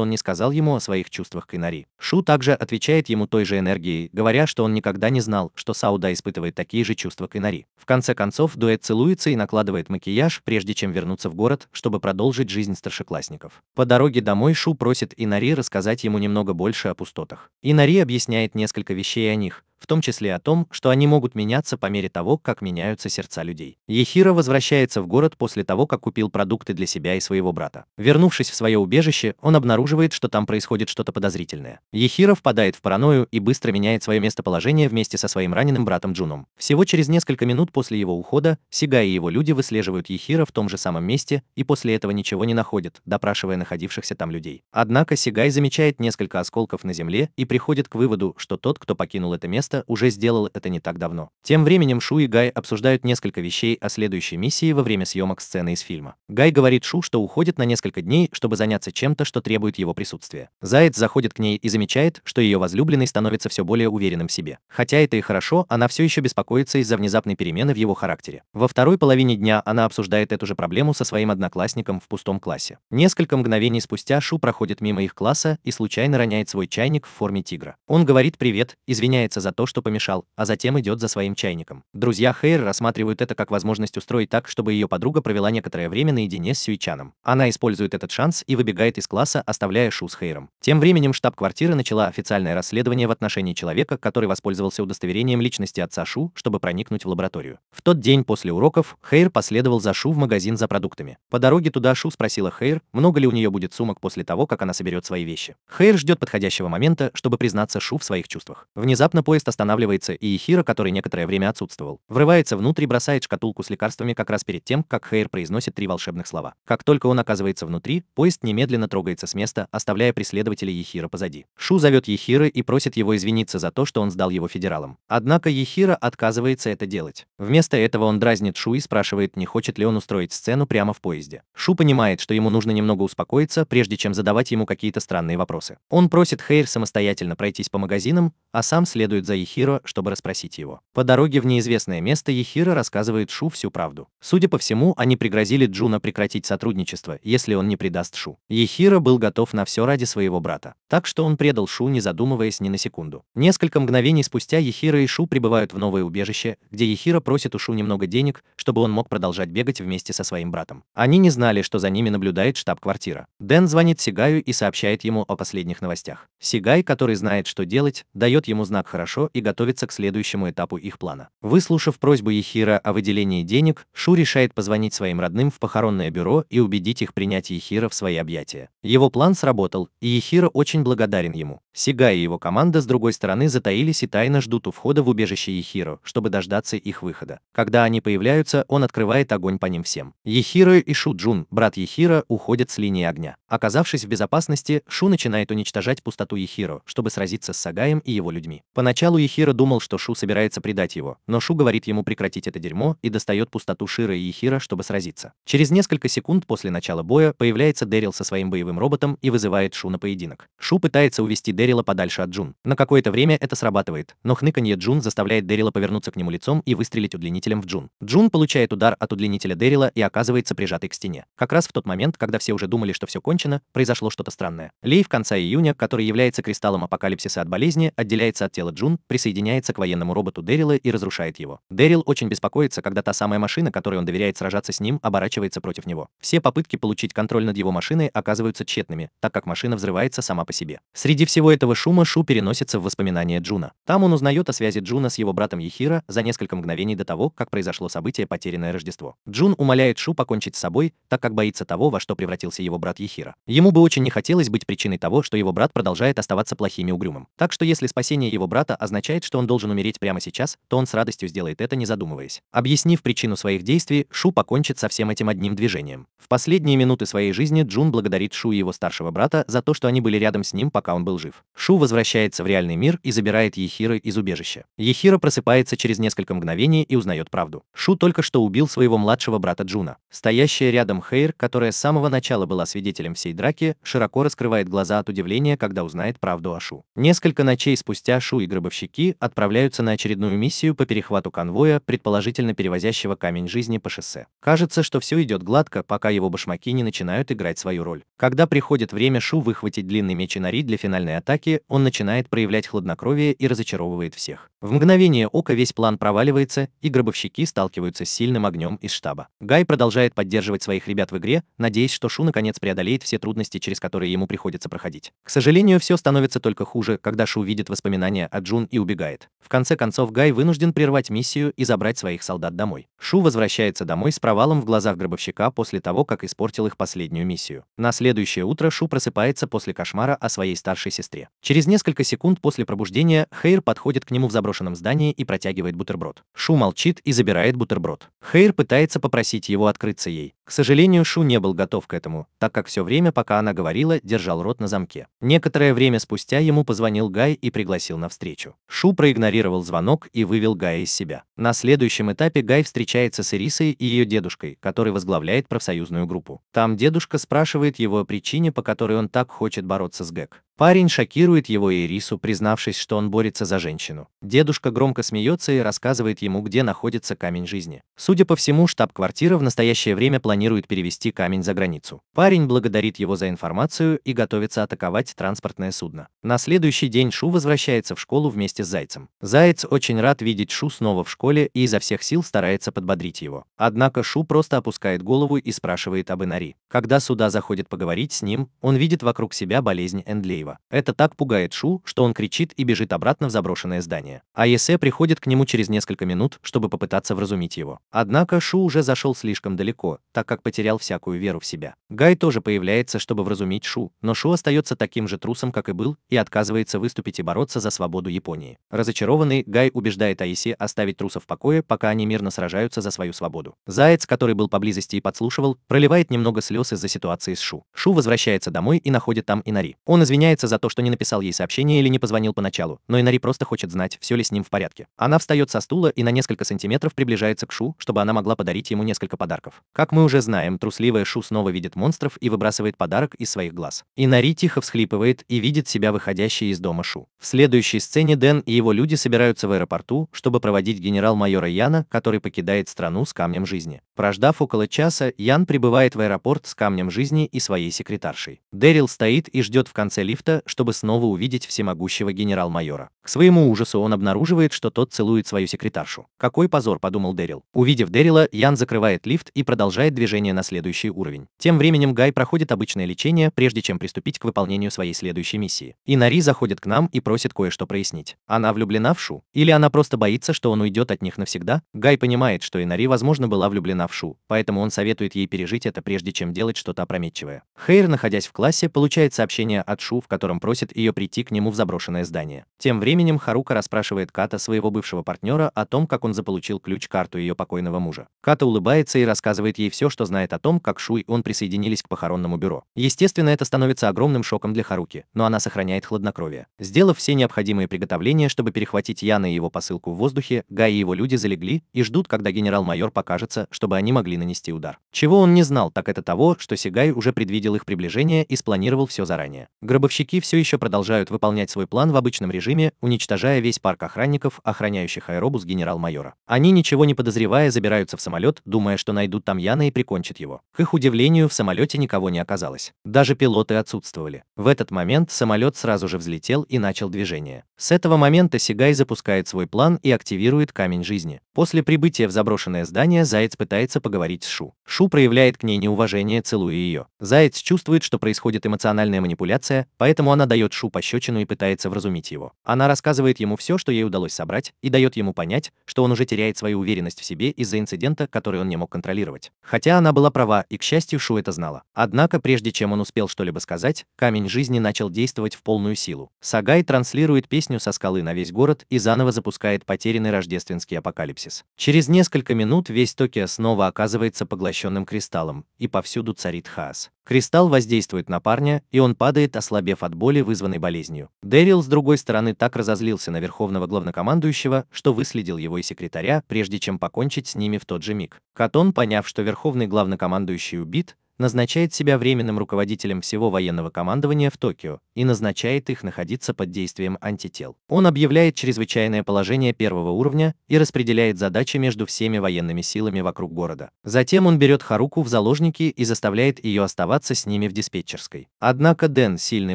он не сказал ему о своих чувствах к Инари. Шу также отвечает ему той же энергией, говоря, что он никогда не знал, что Сауда испытывает такие же чувства к Инари. В конце концов, дуэт целуется и накладывает макияж, прежде чем вернуться в город, чтобы продолжить жизнь старшеклассников. По дороге домой Шу просит Инари рассказать ему немного больше о пустотах. Инари объясняет несколько вещей о них, в том числе о том, что они могут меняться по мере того, как меняются сердца людей. Ехиро возвращается в город после того, как купил продукты для себя и своего брата. Вернувшись в свое убежище, он обнаруживает, что там происходит что-то подозрительное. Ехиро впадает в паранойю и быстро меняет свое местоположение вместе со своим раненым братом Джуном. Всего через несколько минут после его ухода, Сигай и его люди выслеживают Ехиро в том же самом месте и после этого ничего не находят, допрашивая находившихся там людей. Однако Сигай замечает несколько осколков на земле и приходит к выводу, что тот, кто покинул это место, место уже сделал это не так давно. Тем временем Шу и Гай обсуждают несколько вещей о следующей миссии во время съемок сцены из фильма. Гай говорит Шу, что уходит на несколько дней, чтобы заняться чем-то, что требует его присутствия. Заяц заходит к ней и замечает, что ее возлюбленный становится все более уверенным в себе. Хотя это и хорошо, она все еще беспокоится из-за внезапной перемены в его характере. Во второй половине дня она обсуждает эту же проблему со своим одноклассником в пустом классе. Несколько мгновений спустя Шу проходит мимо их класса и случайно роняет свой чайник в форме тигра. Он говорит привет, извиняется за то, что помешал, а затем идет за своим чайником. Друзья Хэйр рассматривают это как возможность устроить так, чтобы ее подруга провела некоторое время наедине с Сюйчаном. Она использует этот шанс и выбегает из класса, оставляя Шу с Хэйром. Тем временем штаб-квартира начала официальное расследование в отношении человека, который воспользовался удостоверением личности отца Шу, чтобы проникнуть в лабораторию. В тот день после уроков Хэйр последовал за Шу в магазин за продуктами. По дороге туда Шу спросила Хэйр, много ли у нее будет сумок после того, как она соберет свои вещи. Хэйр ждет подходящего момента, чтобы признаться Шу в своих чувствах. Внезапно поезд останавливается, и Ехиро, который некоторое время отсутствовал, врывается внутрь и бросает шкатулку с лекарствами как раз перед тем, как Хэйр произносит 3 волшебных слова. Как только он оказывается внутри, поезд немедленно трогается с места, оставляя преследователей Ехиро позади. Шу зовет Ехиро и просит его извиниться за то, что он сдал его федералам. Однако Ехиро отказывается это делать. Вместо этого он дразнит Шу и спрашивает, не хочет ли он устроить сцену прямо в поезде. Шу понимает, что ему нужно немного успокоиться, прежде чем задавать ему какие-то странные вопросы. Он просит Хэйр самостоятельно пройтись по магазинам, а сам следует за Ехиро, чтобы расспросить его. По дороге в неизвестное место Ехиро рассказывает Шу всю правду. Судя по всему, они пригрозили Джуна прекратить сотрудничество, если он не предаст Шу. Ехиро был готов на все ради своего брата, так что он предал Шу, не задумываясь ни на секунду. Несколько мгновений спустя Ехиро и Шу прибывают в новое убежище, где Ехиро просит у Шу немного денег, чтобы он мог продолжать бегать вместе со своим братом. Они не знали, что за ними наблюдает штаб-квартира. Дэн звонит Сигаю и сообщает ему о последних новостях. Сигай, который знает, что делать, дает ему знак «хорошо» и готовится к следующему этапу их плана. Выслушав просьбу Ехиро о выделении денег, Шу решает позвонить своим родным в похоронное бюро и убедить их принять Ехиро в свои объятия. Его план сработал, и Ехиро очень благодарен ему. Сигай и его команда с другой стороны затаились и тайно ждут у входа в убежище Ехиро, чтобы дождаться их выхода. Когда они появляются, он открывает огонь по ним всем. Ехиро и Шу Джун, брат Ехиро, уходят с линии огня. Оказавшись в безопасности, Шу начинает уничтожать пустоту Ехиро, чтобы сразиться с Сагаем и его людьми. Поначалу Ехиро думал, что Шу собирается предать его, но Шу говорит ему прекратить это дерьмо и достает пустоту Широ и Ехиро, чтобы сразиться. Через несколько секунд после начала боя появляется Дэрил со своим боевым роботом и вызывает Шу на поединок. Шу пытается увести Дэрила подальше от Джун. На какое-то время это срабатывает, но хныканье Джун заставляет Дэрила повернуться к нему лицом и выстрелить удлинителем в Джун. Джун получает удар от удлинителя Дэрила и оказывается прижатой к стене. Как раз в тот момент, когда все уже думали, что все кончено, произошло что-то странное. Лей в конце июня, который является кристаллом апокалипсиса от болезни, отделяется от тела Джун, присоединяется к военному роботу Дэрила и разрушает его. Дэрил очень беспокоится, когда та самая машина, которой он доверяет сражаться с ним, оборачивается против него. Все попытки получить контроль над его машиной оказываются тщетными, так как машина взрывается сама по себе. Среди всего этого шума Шу переносится в воспоминания Джуна. Там он узнает о связи Джуна с его братом Ехиро за несколько мгновений до того, как произошло событие «Потерянное Рождество». Джун умоляет Шу покончить с собой, так как боится того, во что превратился его брат Ехиро. Ему бы очень не хотелось быть причиной того, что его брат продолжает оставаться плохим и угрюмым. Так что если спасение его брата означает, что он должен умереть прямо сейчас, то он с радостью сделает это, не задумываясь. Объяснив причину своих действий, Шу покончит со всем этим одним движением. В последние минуты своей жизни Джун благодарит Шу и его старшего брата за то, что они были рядом с ним, пока он был жив. Шу возвращается в реальный мир и забирает Ехиро из убежища. Ехиро просыпается через несколько мгновений и узнает правду. Шу только что убил своего младшего брата Джуна. Стоящая рядом Хэйр, которая с самого начала была свидетелем всей драки, широко раскрывает глаза от удивления, когда узнает правду о Шу. Несколько ночей спустя Шу и гробовщики отправляются на очередную миссию по перехвату конвоя, предположительно перевозящего камень жизни по шоссе. Кажется, что все идет гладко, пока его башмаки не начинают играть свою роль. Когда приходит время Шу выхватить длинный меч Инари для финальной атаки, он начинает проявлять хладнокровие и разочаровывает всех. В мгновение ока весь план проваливается, и гробовщики сталкиваются с сильным огнем из штаба. Гай продолжает поддерживать своих ребят в игре, надеясь, что Шу наконец преодолеет все трудности, через которые ему приходится проходить. К сожалению, все становится только хуже, когда Шу видит воспоминания о Джун и убегает. В конце концов, Гай вынужден прервать миссию и забрать своих солдат домой. Шу возвращается домой с провалом в глазах гробовщика после того, как испортил их последнюю миссию. На следующее утро Шу просыпается после кошмара о своей старшей сестре. Через несколько секунд после пробуждения Хэйр подходит к нему в заброшенном здании и протягивает бутерброд. Шу молчит и забирает бутерброд. Хэйр пытается попросить его открыться ей. К К сожалению, Шу не был готов к этому, так как все время, пока она говорила, держал рот на замке. Некоторое время спустя ему позвонил Гай и пригласил на встречу. Шу проигнорировал звонок и вывел Гая из себя. На следующем этапе Гай встречается с Ирисой и ее дедушкой, который возглавляет профсоюзную группу. Там дедушка спрашивает его о причине, по которой он так хочет бороться с ГЭК. Парень шокирует его и Ирису, признавшись, что он борется за женщину. Дедушка громко смеется и рассказывает ему, где находится камень жизни. Судя по всему, штаб-квартира в настоящее время планирует перевести камень за границу. Парень благодарит его за информацию и готовится атаковать транспортное судно. На следующий день Шу возвращается в школу вместе с Зайцем. Заяц очень рад видеть Шу снова в школе и изо всех сил старается подбодрить его. Однако Шу просто опускает голову и спрашивает об Инари. Когда сюда заходит поговорить с ним, он видит вокруг себя болезнь Эндлеева. Это так пугает Шу, что он кричит и бежит обратно в заброшенное здание. Аесе приходит к нему через несколько минут, чтобы попытаться вразумить его. Однако Шу уже зашел слишком далеко, так как потерял всякую веру в себя. Гай тоже появляется, чтобы вразумить Шу, но Шу остается таким же трусом, как и был, и отказывается выступить и бороться за свободу Японии. Разочарованный, Гай убеждает Аесе оставить трусов в покое, пока они мирно сражаются за свою свободу. Заяц, который был поблизости и подслушивал, проливает немного слез из-за ситуации с Шу. Шу возвращается домой и находит там Инари. Он извиняется за то, что не написал ей сообщение или не позвонил поначалу, но Инари просто хочет знать, все ли с ним в порядке. Она встает со стула и на несколько сантиметров приближается к Шу, чтобы она могла подарить ему несколько подарков. Как мы уже знаем, трусливая Шу снова видит монстров и выбрасывает подарок из своих глаз. Инари тихо всхлипывает и видит себя выходящей из дома Шу. В следующей сцене Дэн и его люди собираются в аэропорту, чтобы проводить генерал-майора Яна, который покидает страну с камнем жизни. Прождав около часа, Ян прибывает в аэропорт с камнем жизни и своей секретаршей. Дэрил стоит и ждет в конце лифта, чтобы снова увидеть всемогущего генерал-майора. К своему ужасу он обнаруживает, что тот целует свою секретаршу. «Какой позор», — подумал Дэрил. Увидев Дэрила, Ян закрывает лифт и продолжает движение на следующий уровень. Тем временем Гай проходит обычное лечение, прежде чем приступить к выполнению своей следующей миссии. Инари заходит к нам и просит кое-что прояснить. Она влюблена в Шу? Или она просто боится, что он уйдет от них навсегда? Гай понимает, что Инари, возможно, была влюблена в Шу, поэтому он советует ей пережить это, прежде чем делать что-то опрометчивое. Хейр, находясь в классе, получает сообщение от Шу, в котором просит ее прийти к нему в заброшенное здание. Тем временем Харука расспрашивает Ката, своего бывшего партнера, о том, как он заполучил ключ-карту ее покойного мужа. Ката улыбается и рассказывает ей все, что знает о том, как Шу и он присоединились к похоронному бюро. Естественно, это становится огромным шоком для Харуки, но она сохраняет хладнокровие. Сделав все необходимые приготовления, чтобы перехватить Яна и его посылку в воздухе, Гай и его люди залегли и ждут, когда генерал-майор покажется, чтобы они могли нанести удар. Чего он не знал, так это того, что Сигай уже предвидел их приближение и спланировал все заранее. Гробовщики все еще продолжают выполнять свой план в обычном режиме, уничтожая весь парк охранников, охраняющих аэробус генерал-майора. Они, ничего не подозревая, забираются в самолет, думая, что найдут там Яна и прикончат его. К их удивлению, в самолете никого не оказалось. Даже пилоты отсутствовали. В этот момент самолет сразу же взлетел и начал движение. С этого момента Сигай запускает свой план и активирует камень жизни. После прибытия в заброшенное здание Заяц пытается поговорить с Шу. Шу проявляет к ней неуважение, целуя ее. Заяц чувствует, что происходит эмоциональная манипуляция, поэтому она дает Шу пощечину и пытается вразумить его. Она рассказывает ему все, что ей удалось собрать, и дает ему понять, что он уже теряет свою уверенность в себе из-за инцидента, который он не мог контролировать. Хотя она была права, и, к счастью, Шу это знала. Однако, прежде чем он успел что-либо сказать, камень жизни начал действовать в полную силу. Сагай транслирует песню со скалы на весь город и заново запускает потерянный рождественский апокалипсис. Через несколько минут весь Токио снова оказывается поглощенным кристаллом, и повсюду царит хаос. Кристалл воздействует на парня, и он падает, ослабев от боли, вызванной болезнью. Дэрил, с другой стороны, так разозлился на верховного главнокомандующего, что выследил его и секретаря, прежде чем покончить с ними в тот же миг. Катон, поняв, что верховный главнокомандующий убит, назначает себя временным руководителем всего военного командования в Токио и назначает их находиться под действием антител. Он объявляет чрезвычайное положение первого уровня и распределяет задачи между всеми военными силами вокруг города. Затем он берет Харуку в заложники и заставляет ее оставаться с ними в диспетчерской. Однако Дэн, сильный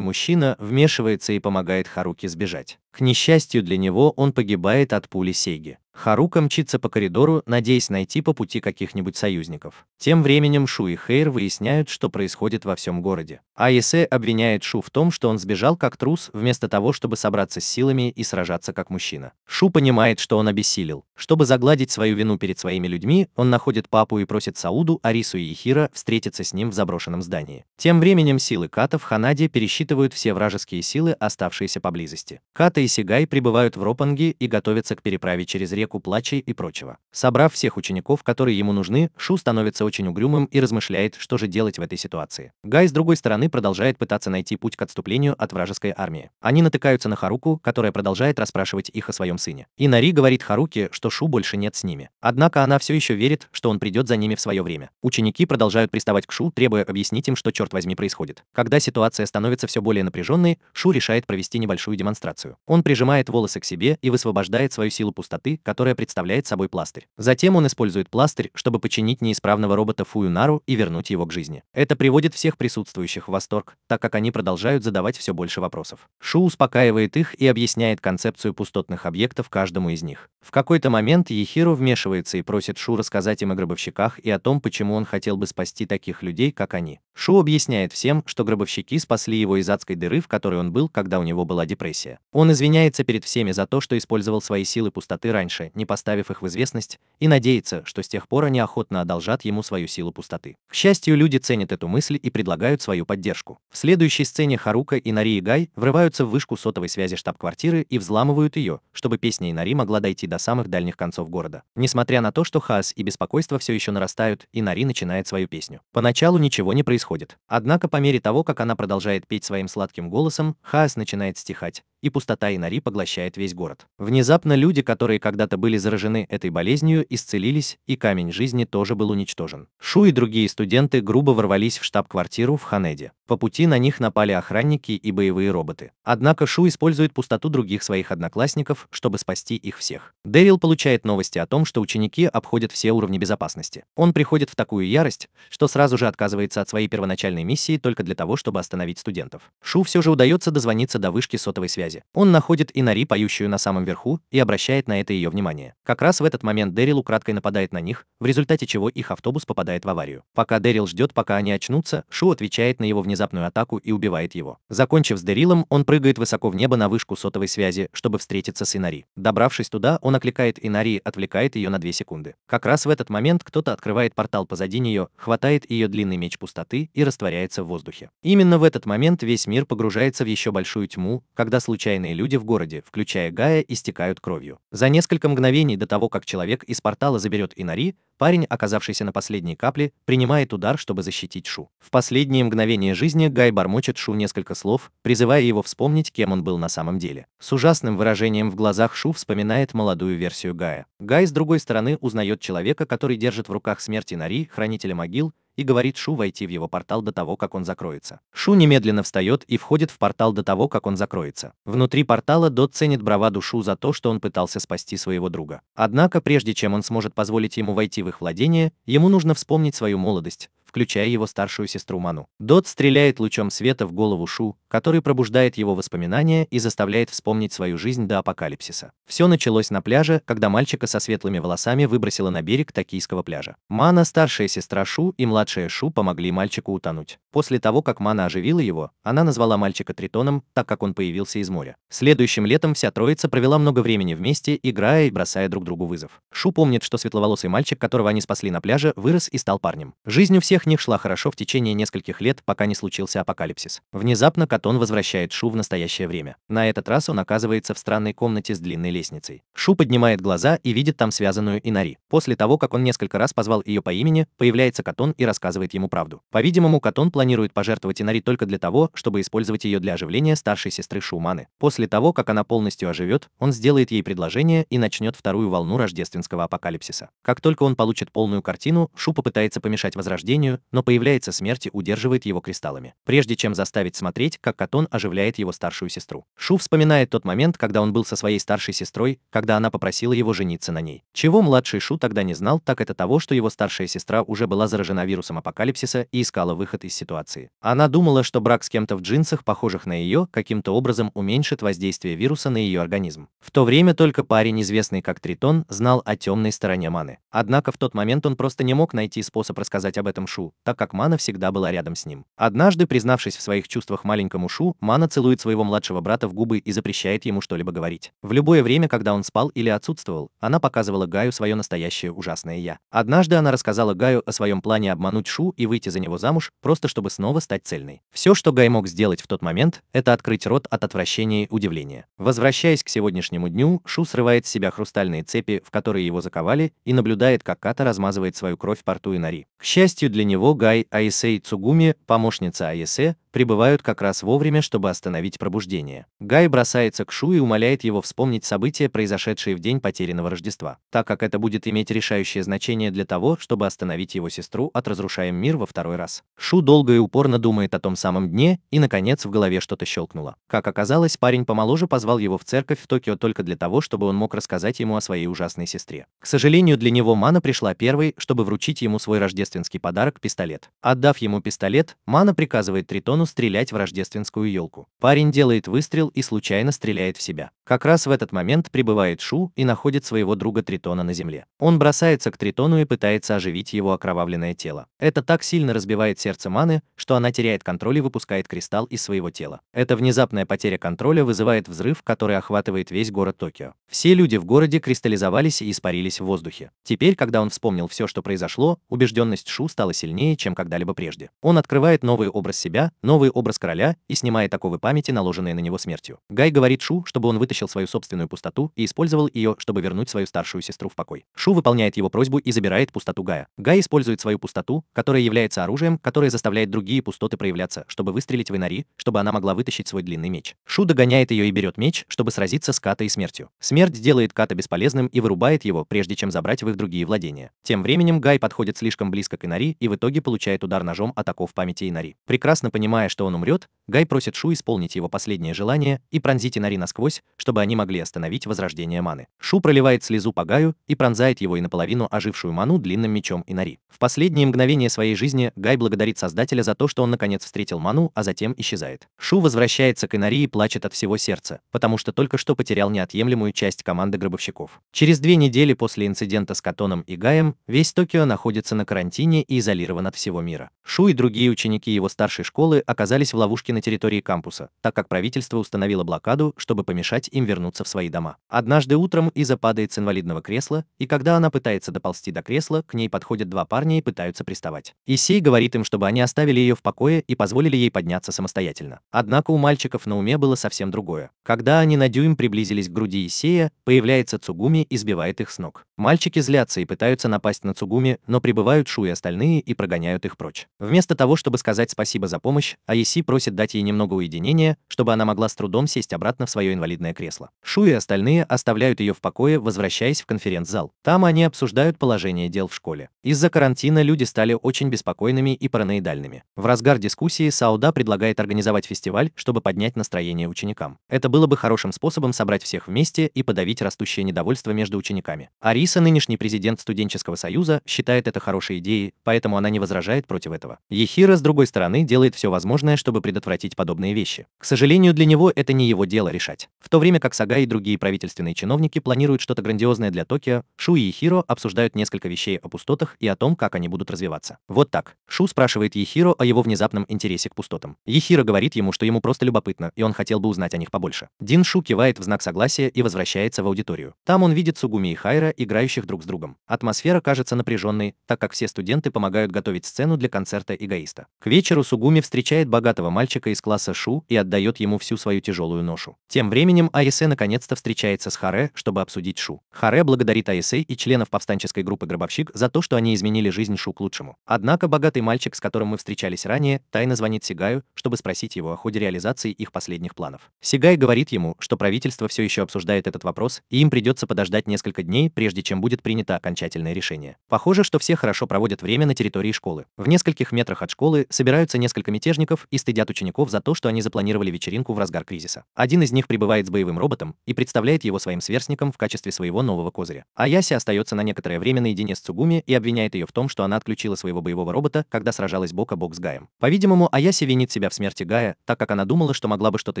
мужчина, вмешивается и помогает Харуке сбежать. К несчастью для него, он погибает от пули Сейги. Харука мчится по коридору, надеясь найти по пути каких-нибудь союзников. Тем временем Шу и Хейр выясняют, что происходит во всем городе. Аесе обвиняет Шу в том, что он сбежал как трус, вместо того, чтобы собраться с силами и сражаться как мужчина. Шу понимает, что он обессилел. Чтобы загладить свою вину перед своими людьми, он находит папу и просит Сауду, Арису и Ихира встретиться с ним в заброшенном здании. Тем временем силы Ката в Ханаде пересчитывают все вражеские силы, оставшиеся поблизости. Ката и Сигай прибывают в Роппанги и готовятся к переправе через реку реку плача и прочего. Собрав всех учеников, которые ему нужны, Шу становится очень угрюмым и размышляет, что же делать в этой ситуации. Гай, с другой стороны, продолжает пытаться найти путь к отступлению от вражеской армии. Они натыкаются на Харуку, которая продолжает расспрашивать их о своем сыне. Инари говорит Харуке, что Шу больше нет с ними. Однако она все еще верит, что он придет за ними в свое время. Ученики продолжают приставать к Шу, требуя объяснить им, что черт возьми происходит. Когда ситуация становится все более напряженной, Шу решает провести небольшую демонстрацию. Он прижимает волосы к себе и высвобождает свою силу пустоты, которая представляет собой пластырь. Затем он использует пластырь, чтобы починить неисправного робота Фуюнару и вернуть его к жизни. Это приводит всех присутствующих в восторг, так как они продолжают задавать все больше вопросов. Шу успокаивает их и объясняет концепцию пустотных объектов каждому из них. В какой-то момент Ехиро вмешивается и просит Шу рассказать им о гробовщиках и о том, почему он хотел бы спасти таких людей, как они. Шу объясняет всем, что гробовщики спасли его из адской дыры, в которой он был, когда у него была депрессия. Он извиняется перед всеми за то, что использовал свои силы пустоты раньше, не поставив их в известность, и надеется, что с тех пор они охотно одолжат ему свою силу пустоты. К счастью, люди ценят эту мысль и предлагают свою поддержку. В следующей сцене Харука, Инари и Гай врываются в вышку сотовой связи штаб-квартиры и взламывают ее, чтобы песня Инари могла дойти до самых дальних концов города. Несмотря на то, что хаос и беспокойство все еще нарастают, Инари начинает свою песню. Поначалу ничего не происходит. Однако по мере того, как она продолжает петь своим сладким голосом, хаос начинает стихать, и пустота Инари поглощает весь город. Внезапно люди, которые когда-то были заражены этой болезнью, исцелились, и камень жизни тоже был уничтожен. Шу и другие студенты грубо ворвались в штаб-квартиру в Ханеде. По пути на них напали охранники и боевые роботы. Однако Шу использует пустоту других своих одноклассников, чтобы спасти их всех. Дэрил получает новости о том, что ученики обходят все уровни безопасности. Он приходит в такую ярость, что сразу же отказывается от своей первоначальной миссии только для того, чтобы остановить студентов. Шу все же удается дозвониться до вышки сотовой связи. Он находит Инари, поющую на самом верху, и обращает на это ее внимание. Как раз в этот момент Дэрил украдкой нападает на них, в результате чего их автобус попадает в аварию. Пока Дэрил ждет, пока они очнутся, Шу отвечает на его внезапную атаку и убивает его. Закончив с Дэрилом, он прыгает высоко в небо на вышку сотовой связи, чтобы встретиться с Инари. Добравшись туда, он окликает Инари и отвлекает ее на 2 секунды. Как раз в этот момент кто-то открывает портал позади нее, хватает ее длинный меч пустоты и растворяется в воздухе. Именно в этот момент весь мир погружается в еще большую тьму, когда случайные люди в городе, включая Гая, истекают кровью. За несколько мгновений до того, как человек из портала заберет Инари, парень, оказавшийся на последней капле, принимает удар, чтобы защитить Шу. В последние мгновения жизни Гай бормочет Шу несколько слов, призывая его вспомнить, кем он был на самом деле. С ужасным выражением в глазах Шу вспоминает молодую версию Гая. Гай, с другой стороны, узнает человека, который держит в руках смерть Инари, хранителя могил, и говорит Шу войти в его портал до того, как он закроется. Шу немедленно встает и входит в портал до того, как он закроется. Внутри портала Дот ценит браваду Шу за то, что он пытался спасти своего друга. Однако, прежде чем он сможет позволить ему войти в их владение, ему нужно вспомнить свою молодость, включая его старшую сестру Ману. Дот стреляет лучом света в голову Шу, который пробуждает его воспоминания и заставляет вспомнить свою жизнь до апокалипсиса. Все началось на пляже, когда мальчика со светлыми волосами выбросило на берег токийского пляжа. Мана, старшая сестра Шу, и младшая Шу помогли мальчику утонуть. После того, как Мана оживила его, она назвала мальчика Тритоном, так как он появился из моря. Следующим летом вся троица провела много времени вместе, играя и бросая друг другу вызов. Шу помнит, что светловолосый мальчик, которого они спасли на пляже, вырос и стал парнем. Жизнь у всех них шла хорошо в течение нескольких лет, пока не случился апокалипсис. Внезапно Катон возвращает Шу в настоящее время. На этот раз он оказывается в странной комнате с длинной лестницей. Шу поднимает глаза и видит там связанную Инари. После того, как он несколько раз позвал ее по имени, появляется Катон и рассказывает ему правду. По-видимому, Катон планирует пожертвовать Инари только для того, чтобы использовать ее для оживления старшей сестры Шу Маны. После того, как она полностью оживет, он сделает ей предложение и начнет вторую волну рождественского апокалипсиса. Как только он получит полную картину, Шу попытается помешать возрождению, но появляется смерть и удерживает его кристаллами, прежде чем заставить смотреть, как Катон оживляет его старшую сестру. Шу вспоминает тот момент, когда он был со своей старшей сестрой, когда она попросила его жениться на ней. Чего младший Шу тогда не знал, так это того, что его старшая сестра уже была заражена вирусом апокалипсиса и искала выход из ситуации. Она думала, что брак с кем-то в джинсах, похожих на ее, каким-то образом уменьшит воздействие вируса на ее организм. В то время только парень, известный как Тритон, знал о темной стороне Маны. Однако в тот момент он просто не мог найти способ рассказать об этом Шу, так как Мана всегда была рядом с ним. Однажды, признавшись в своих чувствах маленькому Шу, Мана целует своего младшего брата в губы и запрещает ему что-либо говорить. В любое время, когда он спал или отсутствовал, она показывала Гаю свое настоящее ужасное «я». Однажды она рассказала Гаю о своем плане обмануть Шу и выйти за него замуж, просто чтобы снова стать цельной. Все, что Гай мог сделать в тот момент, это открыть рот от отвращения и удивления. Возвращаясь к сегодняшнему дню, Шу срывает с себя хрустальные цепи, в которые его заковали, и наблюдает, как Ката размазывает свою кровь по рту Инари. К счастью для него, Гай, Аисе и Цугуми, помощница Аисе, прибывают как раз вовремя, чтобы остановить пробуждение. Гай бросается к Шу и умоляет его вспомнить события, произошедшие в день потерянного Рождества, так как это будет иметь решающее значение для того, чтобы остановить его сестру от «разрушаем мир» во второй раз. Шу долго и упорно думает о том самом дне, и, наконец, в голове что-то щелкнуло. Как оказалось, парень помоложе позвал его в церковь в Токио только для того, чтобы он мог рассказать ему о своей ужасной сестре. К сожалению, для него Мана пришла первой, чтобы вручить ему свой рождественский подарок – пистолет. Отдав ему пистолет, Мана приказывает Тритону стрелять в рождественскую елку. Парень делает выстрел и случайно стреляет в себя. Как раз в этот момент прибывает Шу и находит своего друга Тритона на земле. Он бросается к Тритону и пытается оживить его окровавленное тело. Это так сильно разбивает сердце Маны, что она теряет контроль и выпускает кристалл из своего тела. Эта внезапная потеря контроля вызывает взрыв, который охватывает весь город Токио. Все люди в городе кристаллизовались и испарились в воздухе. Теперь, когда он вспомнил все, что произошло, убежденность Шу стала сильнее, чем когда-либо прежде. Он открывает новый образ себя, новый образ короля и снимает оковы памяти, наложенные на него смертью. Гай говорит Шу, чтобы он вытащил свою собственную пустоту и использовал ее, чтобы вернуть свою старшую сестру в покой. Шу выполняет его просьбу и забирает пустоту Гая. Гай использует свою пустоту, которая является оружием, которое заставляет другие пустоты проявляться, чтобы выстрелить в Инари, чтобы она могла вытащить свой длинный меч. Шу догоняет ее и берет меч, чтобы сразиться с Ката и смертью. Смерть делает Ката бесполезным и вырубает его, прежде чем забрать в их другие владения. Тем временем Гай подходит слишком близко к Инари и в итоге получает удар ножом от оков памяти Инари. Прекрасно понимая, что он умрет, Гай просит Шу исполнить его последнее желание и пронзить Инари насквозь, чтобы они могли остановить возрождение Маны. Шу проливает слезу по Гаю и пронзает его и наполовину ожившую Ману длинным мечом Инари. В последние мгновения своей жизни Гай благодарит Создателя за то, что он наконец встретил Ману, а затем исчезает. Шу возвращается к Инари и плачет от всего сердца, потому что только что потерял неотъемлемую часть команды гробовщиков. Через 2 недели после инцидента с Катоном и Гаем весь Токио находится на карантине и изолирован от всего мира. Шу и другие ученики его старшей школы оказались в ловушке на территории кампуса, так как правительство установило блокаду, чтобы помешать им вернуться в свои дома. Однажды утром Иза падает с инвалидного кресла, и когда она пытается доползти до кресла, к ней подходят 2 парня и пытаются приставать. Исей говорит им, чтобы они оставили ее в покое и позволили ей подняться самостоятельно. Однако у мальчиков на уме было совсем другое. Когда они на дюйм приблизились к груди Исея, появляется Цугуми и сбивает их с ног. Мальчики злятся и пытаются напасть на Цугуми, но прибывают Шу и остальные и прогоняют их прочь. Вместо того, чтобы сказать спасибо за помощь, Аиси просит дать ей немного уединения, чтобы она могла с трудом сесть обратно в свое инвалидное кресло. Шу и остальные оставляют ее в покое, возвращаясь в конференц-зал. Там они обсуждают положение дел в школе. Из-за карантина люди стали очень беспокойными и параноидальными. В разгар дискуссии Сауда предлагает организовать фестиваль, чтобы поднять настроение ученикам. Это было бы хорошим способом собрать всех вместе и подавить растущее недовольство между учениками. Ариса, нынешний президент студенческого союза, считает это хорошей идеей, поэтому она не возражает против этого. Ехира, с другой стороны, делает все возможное, чтобы предотвратить подобные вещи. К сожалению, для него это не его дело решать. В то время как Сагай и другие правительственные чиновники планируют что-то грандиозное для Токио, Шу и Ехиро обсуждают несколько вещей о пустотах и о том, как они будут развиваться. Вот так. Шу спрашивает Ехиро о его внезапном интересе к пустотам. Ехиро говорит ему, что ему просто любопытно, и он хотел бы узнать о них побольше. Дин Шу кивает в знак согласия и возвращается в аудиторию. Там он видит Цугуми и Хайра, играющих друг с другом. Атмосфера кажется напряженной, так как все студенты помогают готовить сцену для концерта эгоиста. К вечеру Цугуми встречает богатого мальчика из класса Шу и отдает ему всю свою тяжелую ношу. Тем временем Аисе наконец-то встречается с Харе, чтобы обсудить Шу. Харе благодарит Аисе и членов повстанческой группы «Гробовщик» за то, что они изменили жизнь Шу к лучшему. Однако богатый мальчик, с которым мы встречались ранее, тайно звонит Сигаю, чтобы спросить его о ходе реализации их последних планов. Сигай говорит ему, что правительство все еще обсуждает этот вопрос, и им придется подождать несколько дней, прежде чем будет принято окончательное решение. Похоже, что все хорошо проводят время на территории школы. В нескольких метрах от школы собираются несколько мятежников, мятежников и стыдят учеников за то, что они запланировали вечеринку в разгар кризиса. Один из них прибывает с боевым роботом и представляет его своим сверстникам в качестве своего нового козыря. Аяси остается на некоторое время наедине с Цугуми и обвиняет ее в том, что она отключила своего боевого робота, когда сражалась бок о бок с Гаем. По-видимому, Аяси винит себя в смерти Гая, так как она думала, что могла бы что-то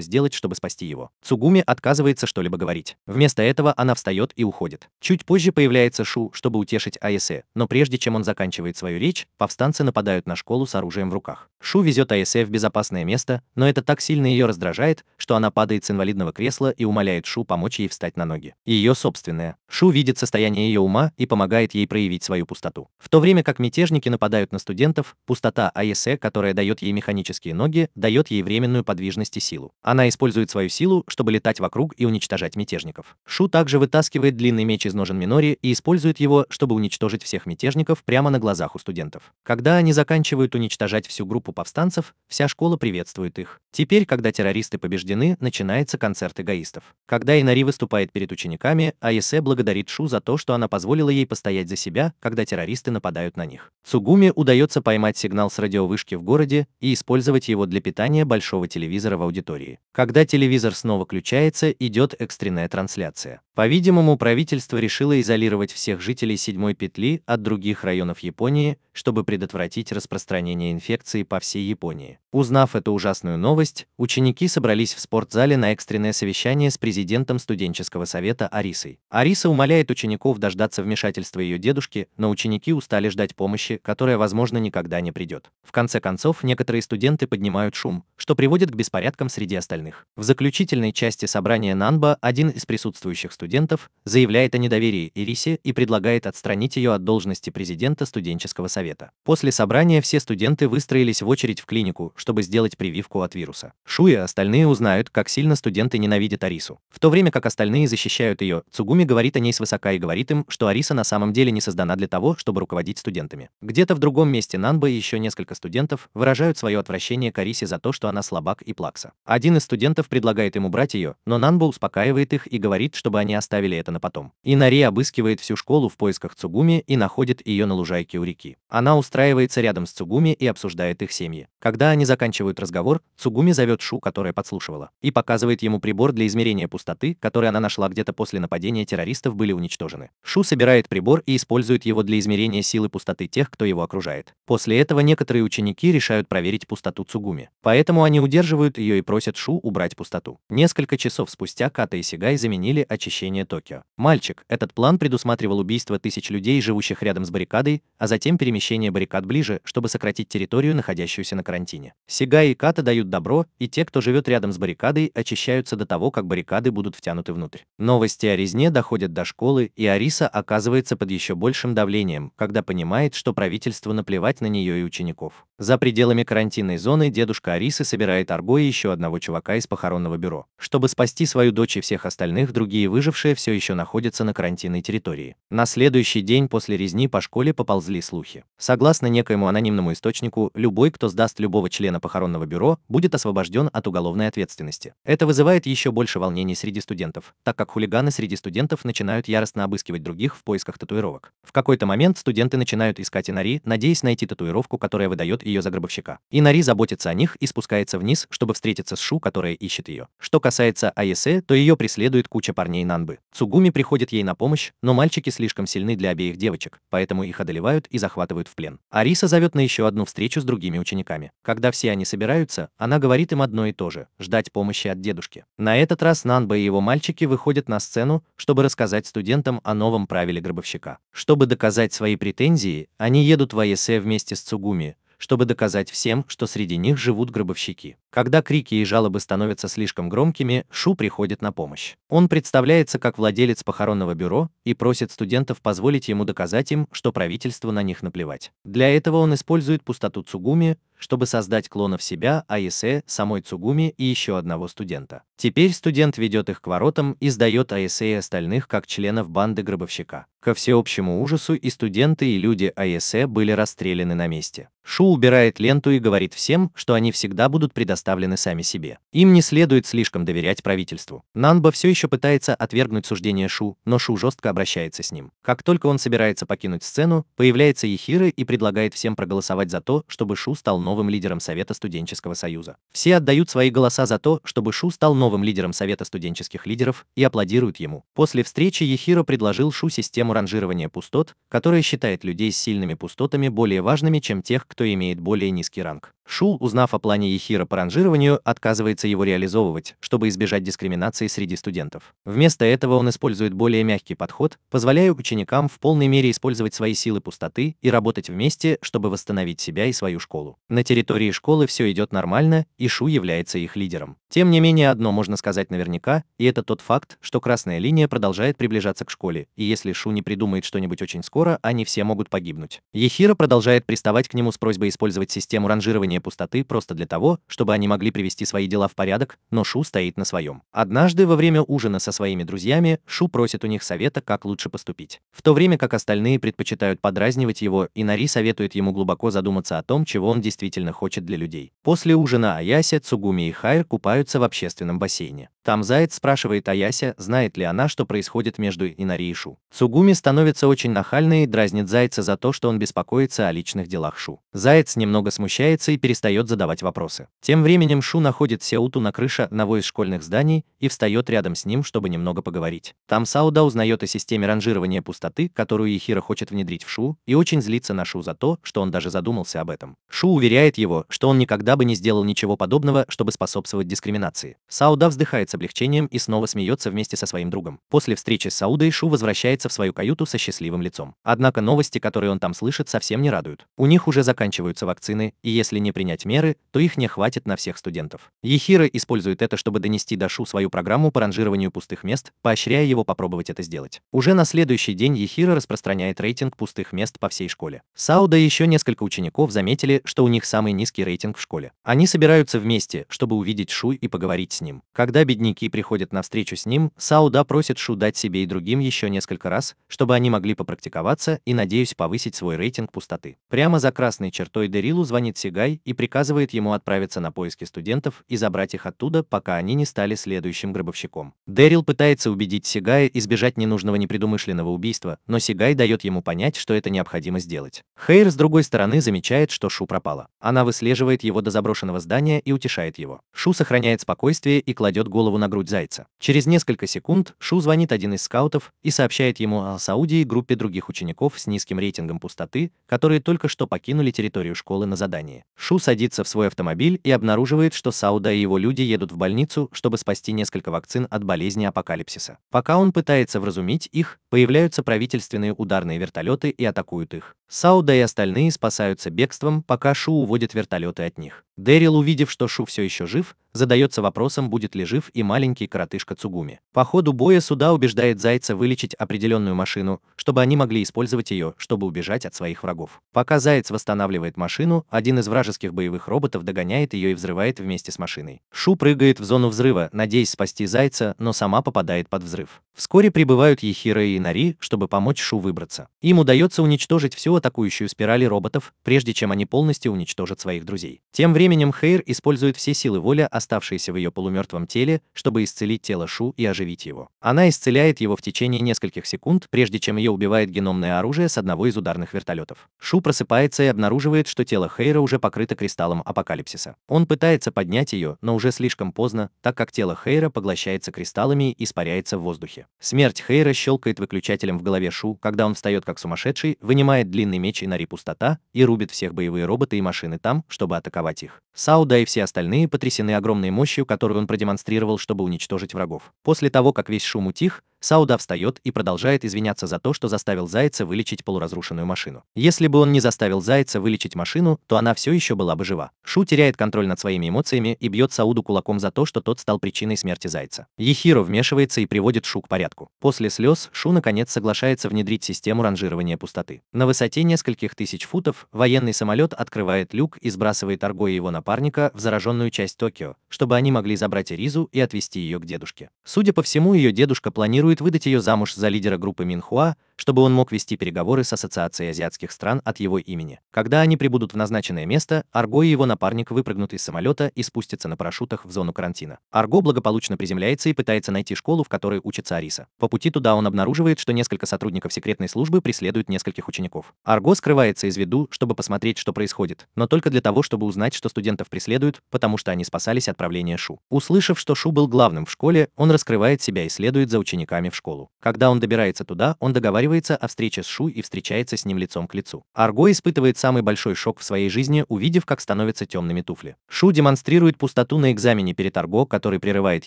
сделать, чтобы спасти его. Цугуми отказывается что-либо говорить. Вместо этого она встает и уходит. Чуть позже появляется Шу, чтобы утешить Аясе, но прежде чем он заканчивает свою речь, повстанцы нападают на школу с оружием в руках. Шу везет Аясе в безопасное место, но это так сильно ее раздражает, что она падает с инвалидного кресла и умоляет Шу помочь ей встать на ноги. Ее собственное. Шу видит состояние ее ума и помогает ей проявить свою пустоту. В то время как мятежники нападают на студентов, пустота Аясе, которая дает ей механические ноги, дает ей временную подвижность и силу. Она использует свою силу, чтобы летать вокруг и уничтожать мятежников. Шу также вытаскивает длинный меч из ножен Минори и использует его, чтобы уничтожить всех мятежников прямо на глазах у студентов. Когда они заканчивают уничтожать всю группу повстанцев, вся школа приветствует их. Теперь, когда террористы побеждены, начинается концерт эгоистов. Когда Инари выступает перед учениками, Аясе благодарит Шу за то, что она позволила ей постоять за себя, когда террористы нападают на них. Цугуми удается поймать сигнал с радиовышки в городе и использовать его для питания большого телевизора в аудитории. Когда телевизор снова включается, идет экстренная трансляция. По-видимому, правительство решило изолировать всех жителей седьмой петли от других районов Японии, чтобы предотвратить распространение инфекции по всей Японии. Узнав эту ужасную новость, ученики собрались в спортзале на экстренное совещание с президентом студенческого совета Арисой. Ариса умоляет учеников дождаться вмешательства ее дедушки, но ученики устали ждать помощи, которая, возможно, никогда не придет. В конце концов, некоторые студенты поднимают шум, что приводит к беспорядкам среди остальных. В заключительной части собрания Нанба один из присутствующих студентов заявляет о недоверии Ирисе и предлагает отстранить ее от должности президента студенческого совета. После собрания все студенты выстроились в очередь в клинику, чтобы сделать прививку от вируса. Шу и остальные узнают, как сильно студенты ненавидят Арису. В то время как остальные защищают ее, Цугуми говорит о ней свысока и говорит им, что Ариса на самом деле не создана для того, чтобы руководить студентами. Где-то в другом месте Нанба и еще несколько студентов выражают свое отвращение к Арисе за то, что она слабак и плакса. Один из студентов предлагает им убрать ее, но Нанба успокаивает их и говорит, чтобы они оставили это на потом. Инари обыскивает всю школу в поисках Цугуми и находит ее на лужайке у реки. Она устраивается рядом с Цугуми и обсуждает их семьи. Когда они заканчивают разговор, Цугуми зовет Шу, которая подслушивала, и показывает ему прибор для измерения пустоты, который она нашла где-то после нападения террористов были уничтожены. Шу собирает прибор и использует его для измерения силы пустоты тех, кто его окружает. После этого некоторые ученики решают проверить пустоту Цугуми. Поэтому они удерживают ее и просят Шу убрать пустоту. Несколько часов спустя Ката и Сигай заменили очищение Токио. Мальчик, этот план предусматривал убийство тысяч людей, живущих рядом с баррикадой, а затем перемещение баррикад ближе, чтобы сократить территорию, находящуюся на карантине. Сигай и Ката дают добро, и те, кто живет рядом с баррикадой, очищаются до того, как баррикады будут втянуты внутрь. Новости о резне доходят до школы, и Ариса оказывается под еще большим давлением, когда понимает, что правительству наплевать на нее и учеников. За пределами карантинной зоны дедушка Арисы собирает Арго и еще одного чувака из похоронного бюро. Чтобы спасти свою дочь и всех остальных, другие выжившие все еще находятся на карантинной территории. На следующий день после резни по школе поползли слухи. Согласно некоему анонимному источнику, любой, кто сдаст любого члена похоронного бюро, будет освобожден от уголовной ответственности. Это вызывает еще больше волнений среди студентов, так как хулиганы среди студентов начинают яростно обыскивать других в поисках татуировок. В какой-то момент студенты начинают искать Инари, надеясь найти татуировку, которая выдает ее за гробовщика. Инари заботится о них и спускается вниз, чтобы встретиться с Шу, которая ищет ее. Что касается Аясе, то ее преследует куча парней Нанбы. Цугуми приходит ей на помощь, но мальчики слишком сильны для обеих девочек, поэтому их одолевают и захватывают в плен. Ариса зовет на еще одну встречу с другими учениками. Когда все они собираются, она говорит им одно и то же – ждать помощи от дедушки. На этот раз Нанба и его мальчики выходят на сцену, чтобы рассказать студентам о новом правиле гробовщика. Чтобы доказать свои претензии, они едут в Аясе вместе с Цугуми, чтобы доказать всем, что среди них живут гробовщики. Когда крики и жалобы становятся слишком громкими, Шу приходит на помощь. Он представляется как владелец похоронного бюро и просит студентов позволить ему доказать им, что правительству на них наплевать. Для этого он использует пустоту Цугуми, чтобы создать клонов себя, Аясе, самой Цугуми и еще одного студента. Теперь студент ведет их к воротам и сдает Аясе и остальных как членов банды гробовщика. Ко всеобщему ужасу и студенты, и люди Аясе были расстреляны на месте. Шу убирает ленту и говорит всем, что они всегда будут предоставлены предоставлены сами себе. Им не следует слишком доверять правительству. Нанба все еще пытается отвергнуть суждение Шу, но Шу жестко обращается с ним. Как только он собирается покинуть сцену, появляется Ехира и предлагает всем проголосовать за то, чтобы Шу стал новым лидером Совета студенческого союза. Все отдают свои голоса за то, чтобы Шу стал новым лидером Совета студенческих лидеров, и аплодируют ему. После встречи Ехира предложил Шу систему ранжирования пустот, которая считает людей с сильными пустотами более важными, чем тех, кто имеет более низкий ранг. Шу, узнав о плане Ехира по ранжированию, отказывается его реализовывать, чтобы избежать дискриминации среди студентов. Вместо этого он использует более мягкий подход, позволяя ученикам в полной мере использовать свои силы пустоты и работать вместе, чтобы восстановить себя и свою школу. На территории школы все идет нормально, и Шу является их лидером. Тем не менее, одно можно сказать наверняка, и это тот факт, что красная линия продолжает приближаться к школе, и если Шу не придумает что-нибудь очень скоро, они все могут погибнуть. Ехира продолжает приставать к нему с просьбой использовать систему ранжирования пустоты просто для того, чтобы они могли привести свои дела в порядок, но Шу стоит на своем. Однажды во время ужина со своими друзьями Шу просит у них совета, как лучше поступить. В то время как остальные предпочитают подразнивать его, Инари советует ему глубоко задуматься о том, чего он действительно хочет для людей. После ужина Аяся, Цугуми и Хайр купаются в общественном бассейне. Там Заяц спрашивает Аяся, знает ли она, что происходит между Инари и Шу. Цугуми становится очень нахальной и дразнит Зайца за то, что он беспокоится о личных делах Шу. Заяц немного смущается и перестает задавать вопросы. Тем временем Шу находит Сяуту на крыше одного из школьных зданий и встает рядом с ним, чтобы немного поговорить. Там Сауда узнает о системе ранжирования пустоты, которую Ехира хочет внедрить в Шу, и очень злится на Шу за то, что он даже задумался об этом. Шу уверяет его, что он никогда бы не сделал ничего подобного, чтобы способствовать дискриминации. Сауда вздыхает с облегчением и снова смеется вместе со своим другом. После встречи с Саудой Шу возвращается в свою каюту со счастливым лицом. Однако новости, которые он там слышит, совсем не радуют. У них уже заканчиваются вакцины, и если не принять меры, то их не хватит на всех студентов. Ехира использует это, чтобы донести до Шу свою программу по ранжированию пустых мест, поощряя его попробовать это сделать. Уже на следующий день Ехира распространяет рейтинг пустых мест по всей школе. Сауда и еще несколько учеников заметили, что у них самый низкий рейтинг в школе. Они собираются вместе, чтобы увидеть Шу и поговорить с ним. Когда бедняки приходят на встречу с ним, Сауда просит Шу дать себе и другим еще несколько раз, чтобы они могли попрактиковаться и, надеюсь, повысить свой рейтинг пустоты. Прямо за красной чертой Дэрилу звонит Сигай и приказывает ему отправиться на поиски студентов и забрать их оттуда, пока они не стали следующим гробовщиком. Дэрил пытается убедить Сигая избежать ненужного непредумышленного убийства, но Сигай дает ему понять, что это необходимо сделать. Хэйр, с другой стороны, замечает, что Шу пропала. Она выслеживает его до заброшенного здания и утешает его. Шу сохраняет спокойствие и кладет голову на грудь Зайца. Через несколько секунд Шу звонит один из скаутов и сообщает ему о Сауде и группе других учеников с низким рейтингом пустоты, которые только что покинули территорию школы на задание. Шу садится в свой автомобиль и обнаруживает, что Сауда и его люди едут в больницу, чтобы спасти несколько вакцин от болезни апокалипсиса. Пока он пытается вразумить их, появляются правительственные ударные вертолеты и атакуют их. Сауда и остальные спасаются бегством, пока Шу уводит вертолеты от них. Дэрил, увидев, что Шу все еще жив, задается вопросом, будет ли жив и маленький коротышка Цугуми. По ходу боя Суда убеждает Зайца вылечить определенную машину, чтобы они могли использовать ее, чтобы убежать от своих врагов. Пока Заяц восстанавливает машину, один из вражеских боевых роботов догоняет ее и взрывает вместе с машиной. Шу прыгает в зону взрыва, надеясь спасти Зайца, но сама попадает под взрыв. Вскоре прибывают Ехира и Инари, чтобы помочь Шу выбраться. Им удается уничтожить всю атакующую спираль роботов, прежде чем они полностью уничтожат своих друзей. Тем временем Хэйр использует все силы воли, оставшиеся в ее полумертвом теле, чтобы исцелить тело Шу и оживить его. Она исцеляет его в течение нескольких секунд, прежде чем ее убивает геномное оружие с одного из ударных вертолетов. Шу просыпается и обнаруживает, что тело Хэйра уже покрыто кристаллом апокалипсиса. Он пытается поднять ее, но уже слишком поздно, так как тело Хэйра поглощается кристаллами и испаряется в воздухе. Смерть Хэйра щелкает выключателем в голове Шу, когда он встает как сумасшедший, вынимает длинный меч Инари Пустота и рубит всех боевые роботы и машины там, чтобы атаковать их. Сауда и все остальные потрясены огромной мощью, которую он продемонстрировал, чтобы уничтожить врагов. После того, как весь шум утих, Сауда встает и продолжает извиняться за то, что заставил Зайца вылечить полуразрушенную машину. Если бы он не заставил Зайца вылечить машину, то она все еще была бы жива. Шу теряет контроль над своими эмоциями и бьет Сауду кулаком за то, что тот стал причиной смерти Зайца. Ехиро вмешивается и приводит Шу к порядку. После слез Шу наконец соглашается внедрить систему ранжирования пустоты. На высоте нескольких тысяч футов военный самолет открывает люк и сбрасывает Арго и его напарника в зараженную часть Токио, чтобы они могли забрать Ризу и отвезти ее к дедушке. Судя по всему, ее дедушка планирует выдать ее замуж за лидера группы Минхуа, чтобы он мог вести переговоры с Ассоциацией азиатских стран от его имени. Когда они прибудут в назначенное место, Арго и его напарник выпрыгнут из самолета и спустятся на парашютах в зону карантина. Арго благополучно приземляется и пытается найти школу, в которой учится Ариса. По пути туда он обнаруживает, что несколько сотрудников секретной службы преследуют нескольких учеников. Арго скрывается из виду, чтобы посмотреть, что происходит, но только для того, чтобы узнать, что студентов преследуют, потому что они спасались от правления Шу. Услышав, что Шу был главным в школе, он раскрывает себя и следует за учениками в школу. Когда он добирается туда, он договаривается о встрече с Шу и встречается с ним лицом к лицу. Арго испытывает самый большой шок в своей жизни, увидев, как становятся темными туфли. Шу демонстрирует пустоту на экзамене перед Арго, который прерывает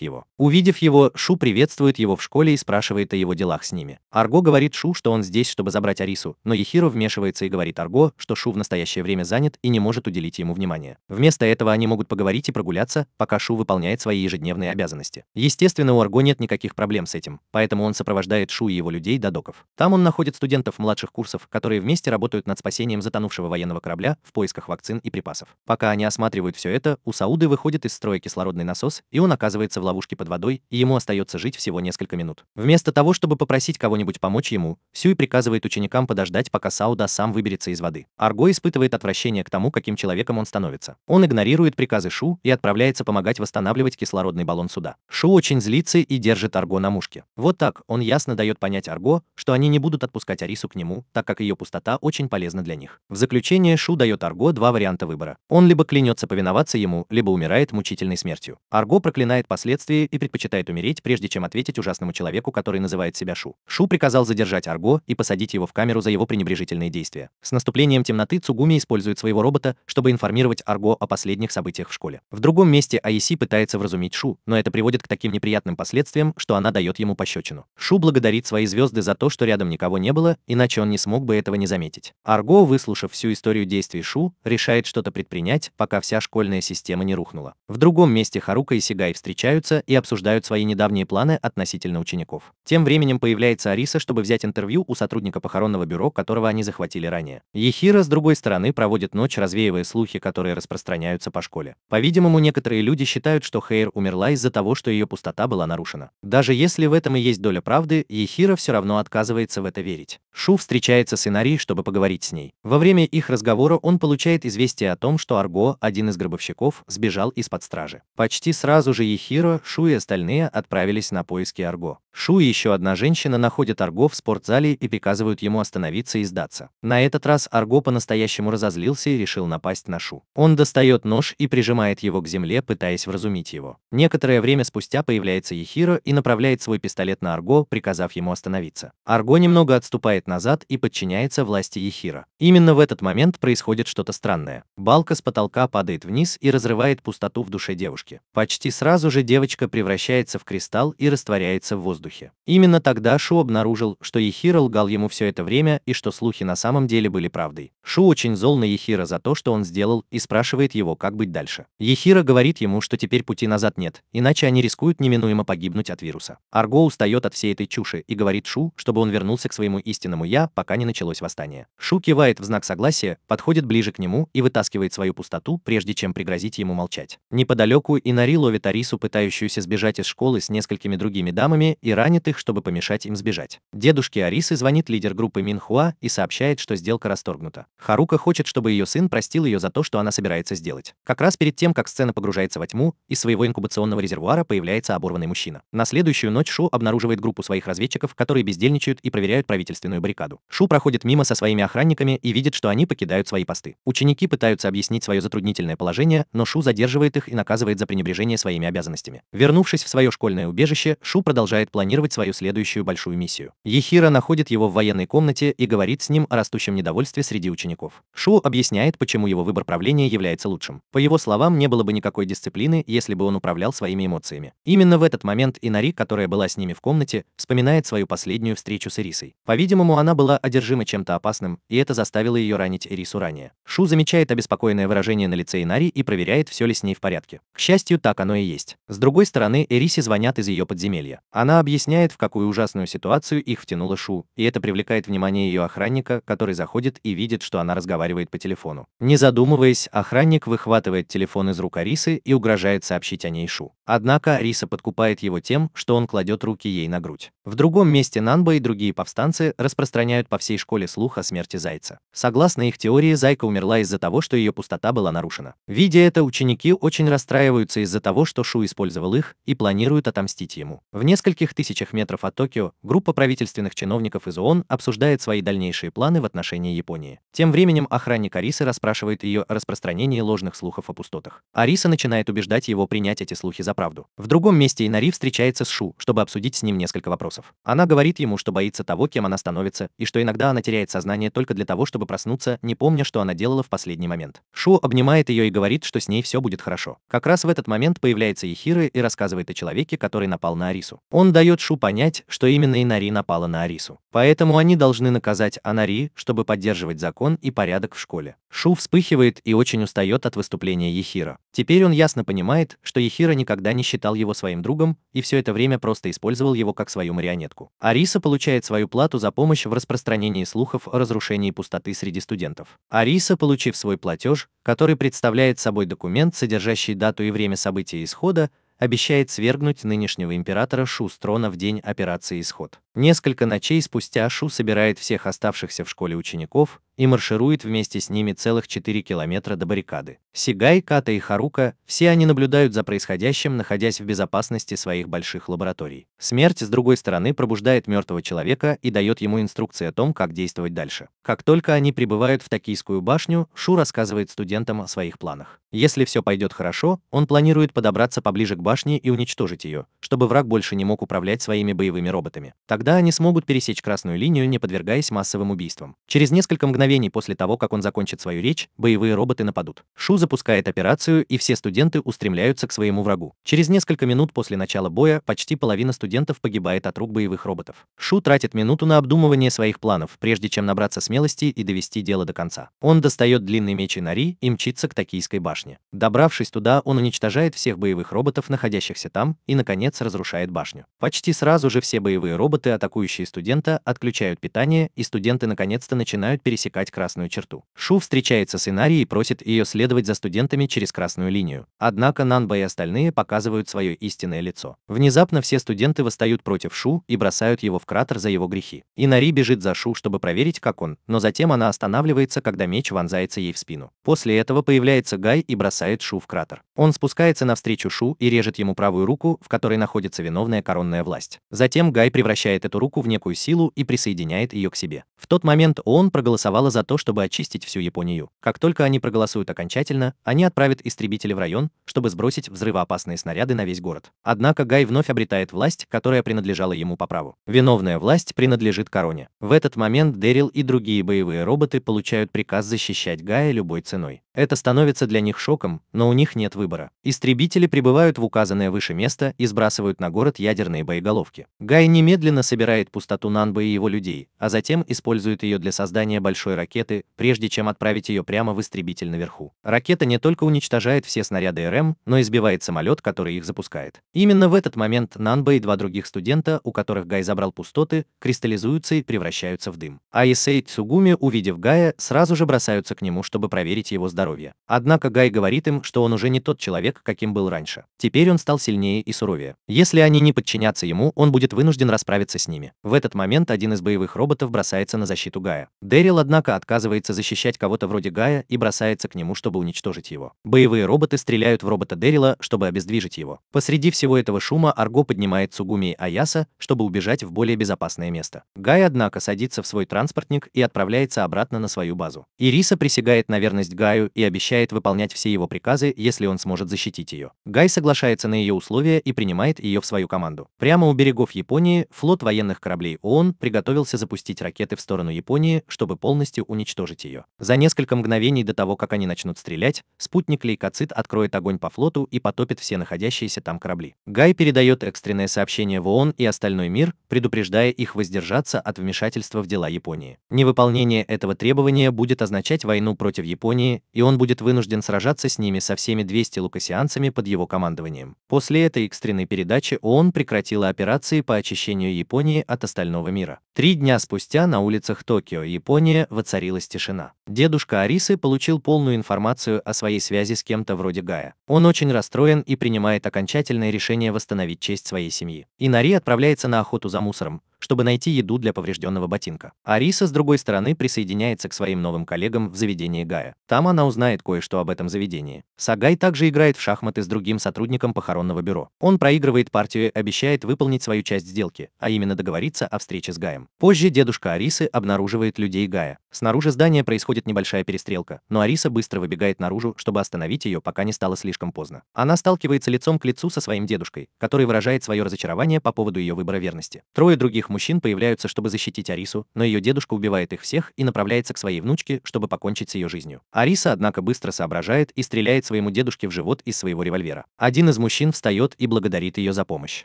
его. Увидев его, Шу приветствует его в школе и спрашивает о его делах с ними. Арго говорит Шу, что он здесь, чтобы забрать Арису, но Ехиро вмешивается и говорит Арго, что Шу в настоящее время занят и не может уделить ему внимания. Вместо этого они могут поговорить и прогуляться, пока Шу выполняет свои ежедневные обязанности. Естественно, у Арго нет никаких проблем с этим, поэтому он сопровождает Шу и его людей до доков. Там он находит студентов младших курсов, которые вместе работают над спасением затонувшего военного корабля в поисках вакцин и припасов. Пока они осматривают все это, у Сауды выходит из строя кислородный насос, и он оказывается в ловушке под водой, и ему остается жить всего несколько минут. Вместо того, чтобы попросить кого-нибудь помочь ему, Сюй приказывает ученикам подождать, пока Сауда сам выберется из воды. Арго испытывает отвращение к тому, каким человеком он становится. Он игнорирует приказы Шу и отправляется помогать восстанавливать кислородный баллон суда. Шу очень злится и держит Арго на мушке. Вот так он ясно дает понять Арго, что они не будут отпускать Арису к нему, так как ее пустота очень полезна для них. В заключение Шу дает Арго два варианта выбора. Он либо клянется повиноваться ему, либо умирает мучительной смертью. Арго проклинает последствия и предпочитает умереть, прежде чем ответить ужасному человеку, который называет себя Шу. Шу приказал задержать Арго и посадить его в камеру за его пренебрежительные действия. С наступлением темноты Цугуми использует своего робота, чтобы информировать Арго о последних событиях в школе. В другом месте Аиси пытается вразумить Шу, но это приводит к таким неприятным последствиям, что она дает ему пощечину. Шу благодарит свои звезды за то, что рядом никого не было, иначе он не смог бы этого не заметить. Арго, выслушав всю историю действий Шу, решает что-то предпринять, пока вся школьная система не рухнула. В другом месте Харука и Сигай встречаются и обсуждают свои недавние планы относительно учеников. Тем временем появляется Ариса, чтобы взять интервью у сотрудника похоронного бюро, которого они захватили ранее. Ехиро, с другой стороны, проводит ночь, развеивая слухи, которые распространяются по школе. По-видимому, некоторые люди считают, что Хейр умерла из-за того, что ее пустота была нарушена. Даже если в этом и есть доля правды, Ехиро все равно отказывается в это верить. Шу встречается с Инари, чтобы поговорить с ней. Во время их разговора он получает известие о том, что Арго, один из гробовщиков, сбежал из-под стражи. Почти сразу же Ехиро, Шу и остальные отправились на поиски Арго. Шу и еще одна женщина находят Арго в спортзале и приказывают ему остановиться и сдаться. На этот раз Арго по-настоящему разозлился и решил напасть на Шу. Он достает нож и прижимает его к земле, пытаясь вразумить его. Некоторое время спустя появляется Ехиро и направляет свой пистолет на Арго, приказав ему остановиться. Арго немного отступает назад и подчиняется власти Ехиро. Именно в этот момент происходит что-то странное. Балка с потолка падает вниз и разрывает пустоту в душе девушки. Почти сразу же девочка превращается в кристалл и растворяется в воздухе. Именно тогда Шу обнаружил, что Ехиро лгал ему все это время и что слухи на самом деле были правдой. Шу очень зол на Ехиро за то, что он сделал, и спрашивает его, как быть дальше. Ехиро говорит ему, что теперь пути назад нет, иначе они рискуют неминуемо погибнуть от вируса. Арго устает от всей этой чуши и говорит Шу, чтобы он вернулся к своему истинному «я», пока не началось восстание. Шу кивает в знак согласия, подходит ближе к нему и вытаскивает свою пустоту, прежде чем пригрозить ему молчать. Неподалеку Инари ловит Арису, пытающуюся сбежать из школы с несколькими другими дамами, и ранит их, чтобы помешать им сбежать. Дедушке Арисы звонит лидер группы Минхуа и сообщает, что сделка расторгнута. Харука хочет, чтобы ее сын простил ее за то, что она собирается сделать. Как раз перед тем, как сцена погружается во тьму, из своего инкубационного резервуара появляется оборванный мужчина. На следующую ночь Шу обнаруживает группу своих разведчиков, которые бездельничают и проверяют правительственную баррикаду. Шу проходит мимо со своими охранниками и видит, что они покидают свои посты. Ученики пытаются объяснить свое затруднительное положение, но Шу задерживает их и наказывает за пренебрежение своими обязанностями. Вернувшись в свое школьное убежище, Шу продолжает планировать свою следующую большую миссию. Ехиро находит его в военной комнате и говорит с ним о растущем недовольстве среди учеников. Шу объясняет, почему его выбор правления является лучшим. По его словам, не было бы никакой дисциплины, если бы он управлял своими эмоциями. Именно в этот момент Инари, которая была с ними в комнате, вспоминает свою последнюю встречу с Эрисой. По-видимому, она была одержима чем-то опасным, и это заставило ее ранить Эрису ранее. Шу замечает обеспокоенное выражение на лице Инари и проверяет, все ли с ней в порядке. К счастью, так оно и есть. С другой стороны, Эрисе звонят из ее подземелья. Она объясняет, в какую ужасную ситуацию их втянула Шу, и это привлекает внимание ее охранника, который заходит и видит, что она разговаривает по телефону. Не задумываясь, охранник выхватывает телефон из рук Арисы и угрожает сообщить о ней Шу. Однако Ариса подкупает его тем, что он кладет руки ей на грудь. В другом месте Нанба и другие повстанцы распространяют по всей школе слух о смерти Зайца. Согласно их теории, Зайка умерла из-за того, что ее пустота была нарушена. Видя это, ученики очень расстраиваются из-за того, что Шу использовал их, и планируют отомстить ему. В нескольких тысячах метров от Токио группа правительственных чиновников из ООН обсуждает свои дальнейшие планы в отношении Японии. Тем временем охранник Арисы расспрашивает ее о распространении ложных слухов о пустотах. Ариса начинает убеждать его принять эти слухи за правду. В другом месте Инари встречается с Шу, чтобы обсудить с ним несколько вопросов. Она говорит ему, что боится того, кем она становится, и что иногда она теряет сознание только для того, чтобы проснуться, не помня, что она делала в последний момент. Шу обнимает ее и говорит, что с ней все будет хорошо. Как раз в этот момент появляется Ехира и рассказывает о человеке, который напал на Арису. Он дает Шу понять, что именно Инари напала на Арису. Поэтому они должны наказать Анари, чтобы поддерживать закон и порядок в школе. Шу вспыхивает и очень устает от выступления Ехира. Теперь он ясно понимает, что Ехира никогда не считал его своим другом и все это время просто использовал его как свою марионетку. Ариса получает свою плату за помощь в распространении слухов о разрушении пустоты среди студентов. Ариса, получив свой платеж, который представляет собой документ, содержащий дату и время события исхода, обещает свергнуть нынешнего императора Шу с трона в день операции «Исход». Несколько ночей спустя Шу собирает всех оставшихся в школе учеников и марширует вместе с ними целых 4 километра до баррикады. Сигай, Ката и Харука, все они наблюдают за происходящим, находясь в безопасности своих больших лабораторий. Смерть, с другой стороны, пробуждает мертвого человека и дает ему инструкции о том, как действовать дальше. Как только они прибывают в Токийскую башню, Шу рассказывает студентам о своих планах. Если все пойдет хорошо, он планирует подобраться поближе к башне и уничтожить ее, чтобы враг больше не мог управлять своими боевыми роботами. Тогда они смогут пересечь красную линию, не подвергаясь массовым убийствам. Через несколько мгновений после того, как он закончит свою речь, боевые роботы нападут. Шу запускает операцию, и все студенты устремляются к своему врагу. Через несколько минут после начала боя почти половина студентов погибает от рук боевых роботов. Шу тратит минуту на обдумывание своих планов, прежде чем набраться смелости и довести дело до конца. Он достает длинный меч Инари и мчится к Токийской башне. Добравшись туда, он уничтожает всех боевых роботов, находящихся там, и, наконец, разрушает башню. Почти сразу же все боевые роботы, атакующие студента, отключают питание, и студенты наконец-то начинают пересекать красную черту. Шу встречается с Инари и просит ее следовать за студентами через красную линию. Однако Нанба и остальные показывают свое истинное лицо. Внезапно все студенты восстают против Шу и бросают его в кратер за его грехи. Инари бежит за Шу, чтобы проверить, как он, но затем она останавливается, когда меч вонзается ей в спину. После этого появляется Гай и бросает Шу в кратер. Он спускается навстречу Шу и режет ему правую руку, в которой находится виновная коронная власть. Затем Гай превращает эту руку в некую силу и присоединяет ее к себе. В тот момент ООН проголосовала за то, чтобы очистить всю Японию. Как только они проголосуют окончательно, они отправят истребители в район, чтобы сбросить взрывоопасные снаряды на весь город. Однако Гай вновь обретает власть, которая принадлежала ему по праву. Виновная власть принадлежит короне. В этот момент Дэрил и другие боевые роботы получают приказ защищать Гая любой ценой. Это становится для них шоком, но у них нет выбора. Истребители прибывают в указанное выше место и сбрасывают на город ядерные боеголовки. Гай немедленно собирает пустоту Нанбы и его людей, а затем использует ее для создания большой ракеты, прежде чем отправить ее прямо в истребитель наверху. Ракета не только уничтожает все снаряды РМ, но и сбивает самолет, который их запускает. Именно в этот момент Нанба и два других студента, у которых Гай забрал пустоты, кристаллизуются и превращаются в дым. Аисе и Цугуми, увидев Гая, сразу же бросаются к нему, чтобы проверить его здоровье. Однако Гай говорит им, что он уже не тот человек, каким был раньше. Теперь он стал сильнее и суровее. Если они не подчинятся ему, он будет вынужден расправиться с ними. В этот момент один из боевых роботов бросается на защиту Гая. Дэрил, однако, отказывается защищать кого-то вроде Гая и бросается к нему, чтобы уничтожить его. Боевые роботы стреляют в робота Дэрила, чтобы обездвижить его. Посреди всего этого шума Арго поднимает Цугуми и Аяса, чтобы убежать в более безопасное место. Гай, однако, садится в свой транспортник и отправляется обратно на свою базу. Ириса присягает на верность Гаю и обещает выполнять все его приказы, если он сможет защитить ее. Гай соглашается на ее условия и принимает ее в свою команду. Прямо у берегов Японии флот военных кораблей ООН приготовился запустить ракеты в сторону Японии, чтобы полностью уничтожить ее. За несколько мгновений до того, как они начнут стрелять, спутник Лейкоцит откроет огонь по флоту и потопит все находящиеся там корабли. Гай передает экстренное сообщение в ООН и остальной мир, предупреждая их воздержаться от вмешательства в дела Японии. Невыполнение этого требования будет означать войну против Японии, и он будет вынужден сражаться с ними со всеми 200 лукасианцами под его командованием. После этой экстренной передачи ООН прекратила операции по очищению Японии от остального мира. 3 дня спустя на улицах Токио, Япония, воцарилась тишина. Дедушка Арисы получил полную информацию о своей связи с кем-то вроде Гая. Он очень расстроен и принимает окончательное решение восстановить честь своей семьи. Инари отправляется на охоту за мусором, чтобы найти еду для поврежденного ботинка. Ариса, с другой стороны, присоединяется к своим новым коллегам в заведении Гая. Там она узнает кое-что об этом заведении. Сагай также играет в шахматы с другим сотрудником похоронного бюро. Он проигрывает партию и обещает выполнить свою часть сделки, а именно договориться о встрече с Гаем. Позже дедушка Арисы обнаруживает людей Гая. Снаружи здания происходит небольшая перестрелка, но Ариса быстро выбегает наружу, чтобы остановить ее, пока не стало слишком поздно. Она сталкивается лицом к лицу со своим дедушкой, который выражает свое разочарование по поводу ее выбора верности. Трое других мужчин появляются, чтобы защитить Арису, но ее дедушка убивает их всех и направляется к своей внучке, чтобы покончить с ее жизнью. Ариса, однако, быстро соображает и стреляет своему дедушке в живот из своего револьвера. Один из мужчин встает и благодарит ее за помощь.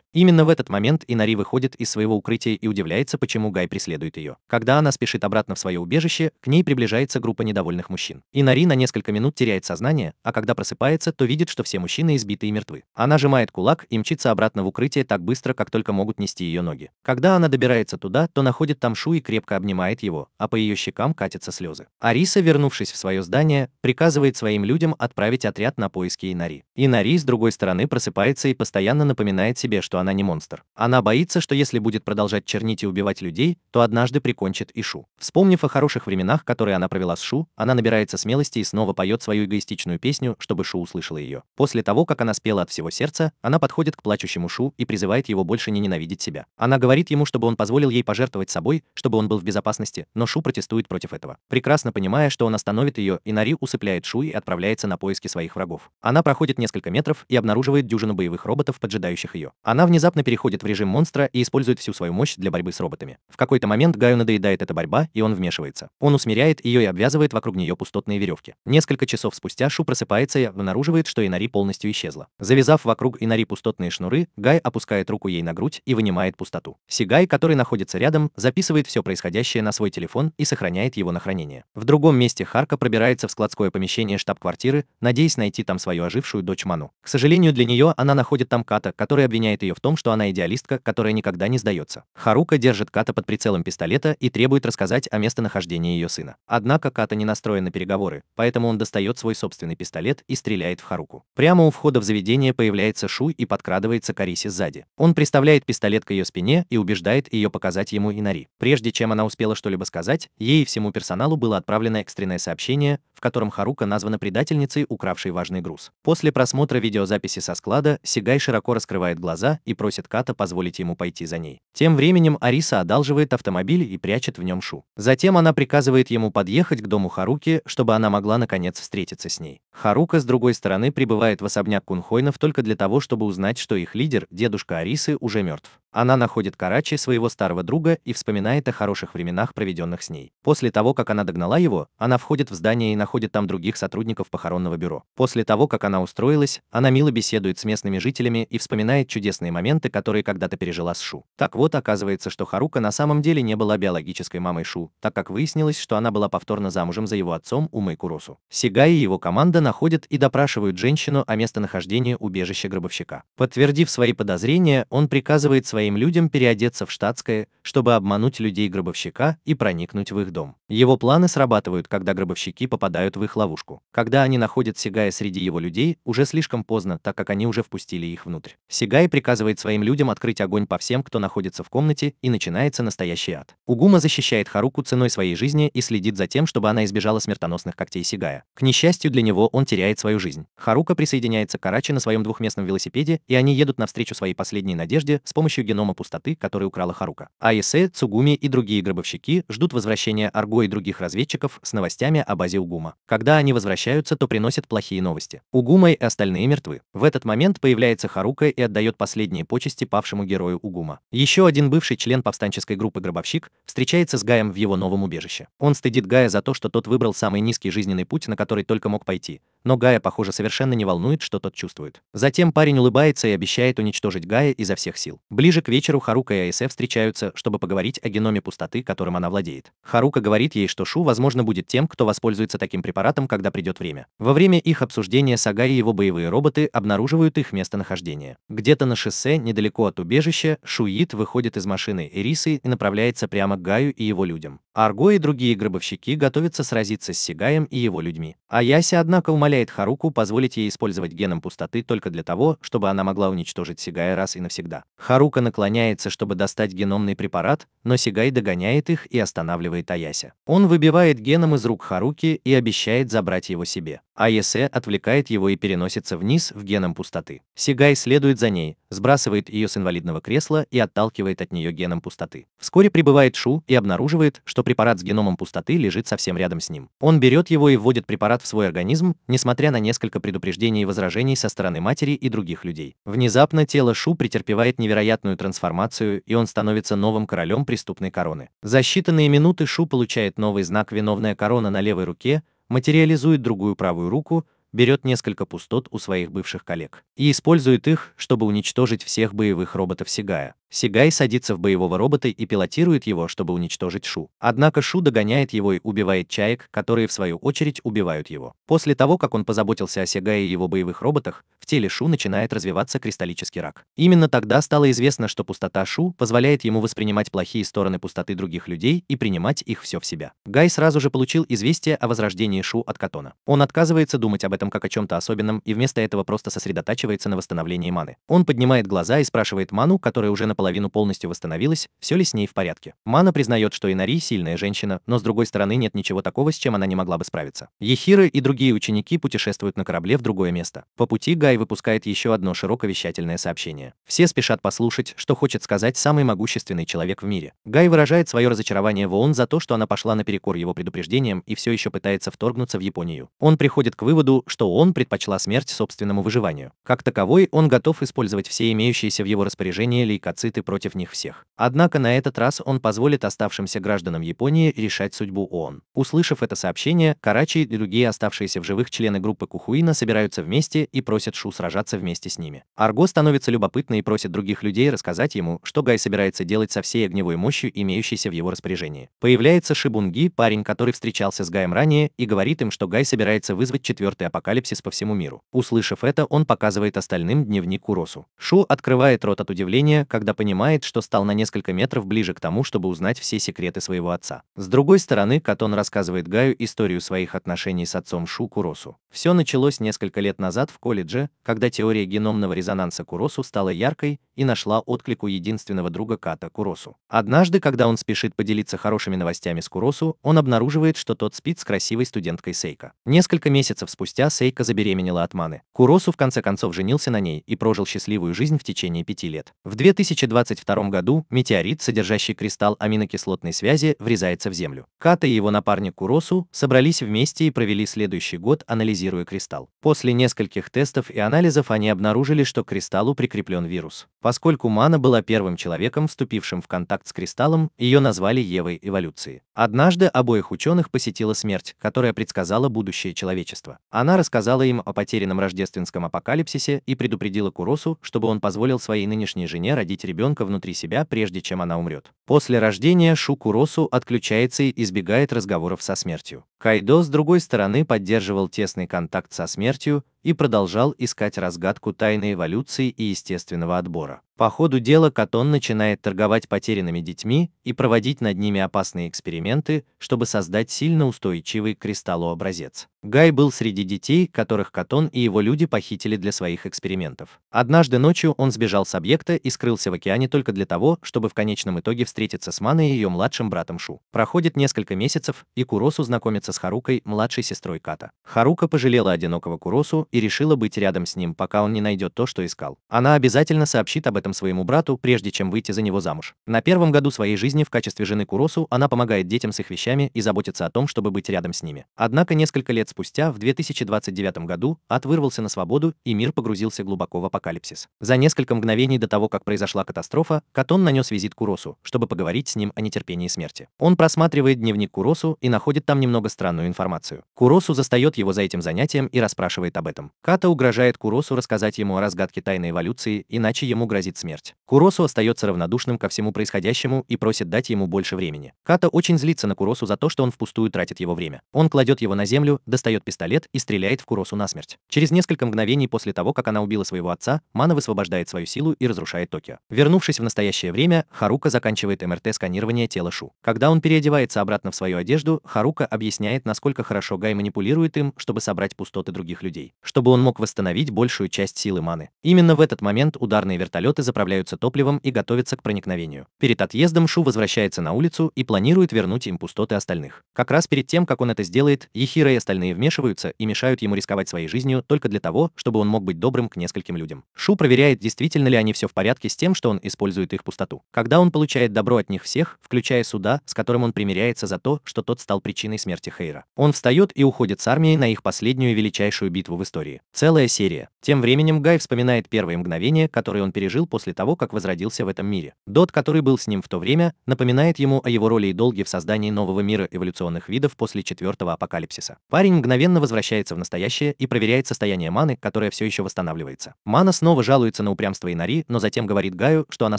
Именно в этот момент Инари выходит из своего укрытия и удивляется, почему Гай преследует ее. Когда она спешит обратно в свое убежище, к ней приближается группа недовольных мужчин. Инари на несколько минут теряет сознание, а когда просыпается, то видит, что все мужчины избиты и мертвы. Она сжимает кулак и мчится обратно в укрытие так быстро, как только могут нести ее ноги. Когда она добирается туда, то находит там Шу и крепко обнимает его, а по ее щекам катятся слезы. Ариса, вернувшись в свое здание, приказывает своим людям отправить отряд на поиски Инари. Инари, с другой стороны, просыпается и постоянно напоминает себе, что она не монстр. Она боится, что если будет продолжать чернить и убивать людей, то однажды прикончит и Шу. Вспомнив о хороших временах, которые она провела с Шу, она набирается смелости и снова поет свою эгоистичную песню, чтобы Шу услышала ее. После того, как она спела от всего сердца, она подходит к плачущему Шу и призывает его больше не ненавидеть себя. Она говорит ему, чтобы он позволил ей пожертвовать собой, чтобы он был в безопасности, но Шу протестует против этого. Прекрасно понимая, что он остановит ее, Инари усыпляет Шу и отправляется на поиски своих врагов. Она проходит несколько метров и обнаруживает дюжину боевых роботов, поджидающих ее. Она внезапно переходит в режим монстра и использует всю свою мощь для борьбы с роботами. В какой-то момент Гаю надоедает эта борьба, и он вмешивается. Он усмиряет ее и обвязывает вокруг нее пустотные веревки. Несколько часов спустя Шу просыпается и обнаруживает, что Инари полностью исчезла. Завязав вокруг Инари пустотные шнуры, Гай опускает руку ей на грудь и вынимает пустоту. Сигай, который находится рядом, записывает все происходящее на свой телефон и сохраняет его на хранение. В другом месте Харка пробирается в складское помещение штаб-квартиры, надеясь найти там свою ожившую дочь Ману. К сожалению для нее, она находит там Ката, который обвиняет ее в том, что она идеалистка, которая никогда не сдается. Харука держит Ката под прицелом пистолета и требует рассказать о местонахождении ее сына. Однако Ката не настроен на переговоры, поэтому он достает свой собственный пистолет и стреляет в Харуку. Прямо у входа в заведение появляется Шу и подкрадывается к Арисе сзади. Он приставляет пистолет к ее спине и убеждает ее показать ему Инари. Прежде чем она успела что-либо сказать, ей и всему персоналу было отправлено экстренное сообщение, в котором Харука названа предательницей, укравшей важный груз. После просмотра видеозаписи со склада, Сигай широко раскрывает глаза и просит Ката позволить ему пойти за ней. Тем временем Ариса одалживает автомобиль и прячет в нем Шу. Затем она приказывает ему подъехать к дому Харуки, чтобы она могла наконец встретиться с ней. Харука, с другой стороны, прибывает в особняк Кунхойнов только для того, чтобы узнать, что их лидер, дедушка Арисы, уже мертв. Она находит Карачи, своего старого друга, и вспоминает о хороших временах, проведенных с ней. После того, как она догнала его, она входит в здание и находит там других сотрудников похоронного бюро. После того, как она устроилась, она мило беседует с местными жителями и вспоминает чудесные моменты, которые когда-то пережила с Шу. Так вот, оказывается, что Харука на самом деле не была биологической мамой Шу, так как выяснилось, что она была повторно замужем за его отцом Умэй Куросу. Сигай и его команда находят и допрашивают женщину о местонахождении убежища гробовщика. Подтвердив свои подозрения, он приказывает своим людям переодеться в штатское, чтобы обмануть людей гробовщика и проникнуть в их дом. Его планы срабатывают, когда гробовщики попадают в их ловушку. Когда они находят Сигая среди его людей, уже слишком поздно, так как они уже впустили их внутрь. Сигай приказывает своим людям открыть огонь по всем, кто находится в комнате, и начинается настоящий ад. Угума защищает Харуку ценой своей жизни и следит за тем, чтобы она избежала смертоносных когтей Сигая. К несчастью для него, он теряет свою жизнь. Харука присоединяется к Карачи на своем двухместном велосипеде, и они едут навстречу своей последней надежде с помощью генома пустоты, который украла Харука. Аисе, Цугуми и другие гробовщики ждут возвращения Арго и других разведчиков с новостями о базе Угума. Когда они возвращаются, то приносят плохие новости. Угума и остальные мертвы. В этот момент появляется Харука и отдает последние почести павшему герою Угума. Еще один бывший член повстанческой группы гробовщик встречается с Гаем в его новом убежище. Он стыдит Гая за то, что тот выбрал самый низкий жизненный путь, на который только мог пойти. Но Гая, похоже, совершенно не волнует, что тот чувствует. Затем парень улыбается и обещает уничтожить Гая изо всех сил. Ближе к вечеру Харука и Аисе встречаются, чтобы поговорить о геноме пустоты, которым она владеет. Харука говорит ей, что Шу, возможно, будет тем, кто воспользуется таким препаратом, когда придет время. Во время их обсуждения Сагай и его боевые роботы обнаруживают их местонахождение. Где-то на шоссе, недалеко от убежища, Шуит выходит из машины Эрисы и направляется прямо к Гаю и его людям. Арго и другие гробовщики готовятся сразиться с Сигаем и его людьми. Аяся, однако, умоляет Харуку позволить ей использовать геном пустоты только для того, чтобы она могла уничтожить Сигая раз и навсегда. Харука наклоняется, чтобы достать геномный препарат, но Сигай догоняет их и останавливает Аяся. Он выбивает геном из рук Харуки и обещает забрать его себе. Аясе отвлекает его и переносится вниз в геном пустоты. Сигай следует за ней, сбрасывает ее с инвалидного кресла и отталкивает от нее геном пустоты. Вскоре прибывает Шу и обнаруживает, что препарат с геномом пустоты лежит совсем рядом с ним. Он берет его и вводит препарат в свой организм, несмотря на несколько предупреждений и возражений со стороны матери и других людей. Внезапно тело Шу претерпевает невероятную трансформацию, и он становится новым королем преступной короны. За считанные минуты Шу получает новый знак «Виновная корона» на левой руке, материализует другую правую руку, берет несколько пустот у своих бывших коллег и использует их, чтобы уничтожить всех боевых роботов Сигая. Сигай садится в боевого робота и пилотирует его, чтобы уничтожить Шу. Однако Шу догоняет его и убивает чаек, которые в свою очередь убивают его. После того, как он позаботился о Сигае и его боевых роботах, в теле Шу начинает развиваться кристаллический рак. Именно тогда стало известно, что пустота Шу позволяет ему воспринимать плохие стороны пустоты других людей и принимать их все в себя. Гай сразу же получил известие о возрождении Шу от Катона. Он отказывается думать об этом как о чем-то особенном и вместо этого просто сосредотачивается на восстановлении маны. Он поднимает глаза и спрашивает Ману, которая уже наполовину полностью восстановилась, все ли с ней в порядке. Мана признает, что Инари сильная женщина, но с другой стороны нет ничего такого, с чем она не могла бы справиться. Ехира и другие ученики путешествуют на корабле в другое место. По пути Гай выпускает еще одно широковещательное сообщение. Все спешат послушать, что хочет сказать самый могущественный человек в мире. Гай выражает свое разочарование в ООН за то, что она пошла наперекор его предупреждениям и все еще пытается вторгнуться в Японию. Он приходит к выводу, что ООН предпочла смерть собственному выживанию. Как таковой, он готов использовать все имеющиеся в его распоряжении лейкоциты против них всех. Однако на этот раз он позволит оставшимся гражданам Японии решать судьбу ООН. Услышав это сообщение, Карачи и другие оставшиеся в живых члены группы Кухуина собираются вместе и просят Шу сражаться вместе с ними. Арго становится любопытной и просит других людей рассказать ему, что Гай собирается делать со всей огневой мощью, имеющейся в его распоряжении. Появляется Шибунги, парень, который встречался с Гаем ранее, и говорит им, что Гай собирается вызвать четвертый апокалипсис по всему миру. Услышав это, он показывает остальным дневник Куросу. Шу открывает рот от удивления, когда понимает, что стал на несколько метров ближе к тому, чтобы узнать все секреты своего отца. С другой стороны, Катон рассказывает Гаю историю своих отношений с отцом Шу Куросу. Все началось несколько лет назад в колледже, когда теория геномного резонанса Куросу стала яркой и нашла отклик у единственного друга Ката Куросу. Однажды, когда он спешит поделиться хорошими новостями с Куросу, он обнаруживает, что тот спит с красивой студенткой Сейка. Несколько месяцев спустя Сейка забеременела от Маны. Куросу в конце концов женился на ней и прожил счастливую жизнь в течение 5 лет. В 2022 году метеорит, содержащий кристалл аминокислотной связи, врезается в Землю. Ката и его напарник Куросу собрались вместе и провели следующий год, анализируя кристалл. После нескольких тестов и анализов они обнаружили, что к кристаллу прикреплен вирус. Поскольку Мана была первым человеком, вступившим в контакт с кристаллом, ее назвали Евой эволюции. Однажды обоих ученых посетила смерть, которая предсказала будущее человечества. Она рассказала им о потерянном рождественском апокалипсисе и предупредила Куросу, чтобы он позволил своей нынешней жене родить ребенка внутри себя, прежде чем она умрет. После рождения Шу Куросу отключается и избегает разговоров со смертью. Кайдо, с другой стороны, поддерживал тесный контакт со смертью и продолжал искать разгадку тайны эволюции и естественного отбора. По ходу дела Катон начинает торговать потерянными детьми и проводить над ними опасные эксперименты, чтобы создать сильно устойчивый к кристаллу образец. Гай был среди детей, которых Катон и его люди похитили для своих экспериментов. Однажды ночью он сбежал с объекта и скрылся в океане только для того, чтобы в конечном итоге встретиться с Маной и ее младшим братом Шу. Проходит несколько месяцев, и Куросу знакомится с Харукой, младшей сестрой Ката. Харука пожалела одинокого Куросу и решила быть рядом с ним, пока он не найдет то, что искал. Она обязательно сообщит об этом своему брату, прежде чем выйти за него замуж. На первом году своей жизни в качестве жены Куросу она помогает детям с их вещами и заботится о том, чтобы быть рядом с ними. Однако несколько лет спустя, в 2029 году, Ад вырвался на свободу, и мир погрузился глубоко в апокалипсис. За несколько мгновений до того, как произошла катастрофа, Катон нанес визит Куросу, чтобы поговорить с ним о нетерпении смерти. Он просматривает дневник Куросу и находит там немного странную информацию. Куросу застает его за этим занятием и расспрашивает об этом. Ката угрожает Куросу рассказать ему о разгадке тайны эволюции, иначе ему грозит приносит смерть. Куросу остается равнодушным ко всему происходящему и просит дать ему больше времени. Като очень злится на Куросу за то, что он впустую тратит его время. Он кладет его на землю, достает пистолет и стреляет в Куросу насмерть. Через несколько мгновений после того, как она убила своего отца, Мана высвобождает свою силу и разрушает Токио. Вернувшись в настоящее время, Харука заканчивает МРТ-сканирование тела Шу. Когда он переодевается обратно в свою одежду, Харука объясняет, насколько хорошо Гай манипулирует им, чтобы собрать пустоты других людей, чтобы он мог восстановить большую часть силы Маны. Именно в этот момент ударные вертолеты заправляются топливом и готовятся к проникновению. Перед отъездом Шу возвращается на улицу и планирует вернуть им пустоты остальных. Как раз перед тем, как он это сделает, Ехира и остальные вмешиваются и мешают ему рисковать своей жизнью только для того, чтобы он мог быть добрым к нескольким людям. Шу проверяет, действительно ли они все в порядке с тем, что он использует их пустоту. Когда он получает добро от них всех, включая Суда, с которым он примиряется за то, что тот стал причиной смерти Хейра, он встает и уходит с армией на их последнюю величайшую битву в истории. Целая серия. Тем временем Гай вспоминает первые мгновения, которые он пережил после того, как возродился в этом мире. Дот, который был с ним в то время, напоминает ему о его роли и долге в создании нового мира эволюционных видов после 4-го апокалипсиса. Парень мгновенно возвращается в настоящее и проверяет состояние Маны, которая все еще восстанавливается. Мана снова жалуется на упрямство Инари, но затем говорит Гаю, что она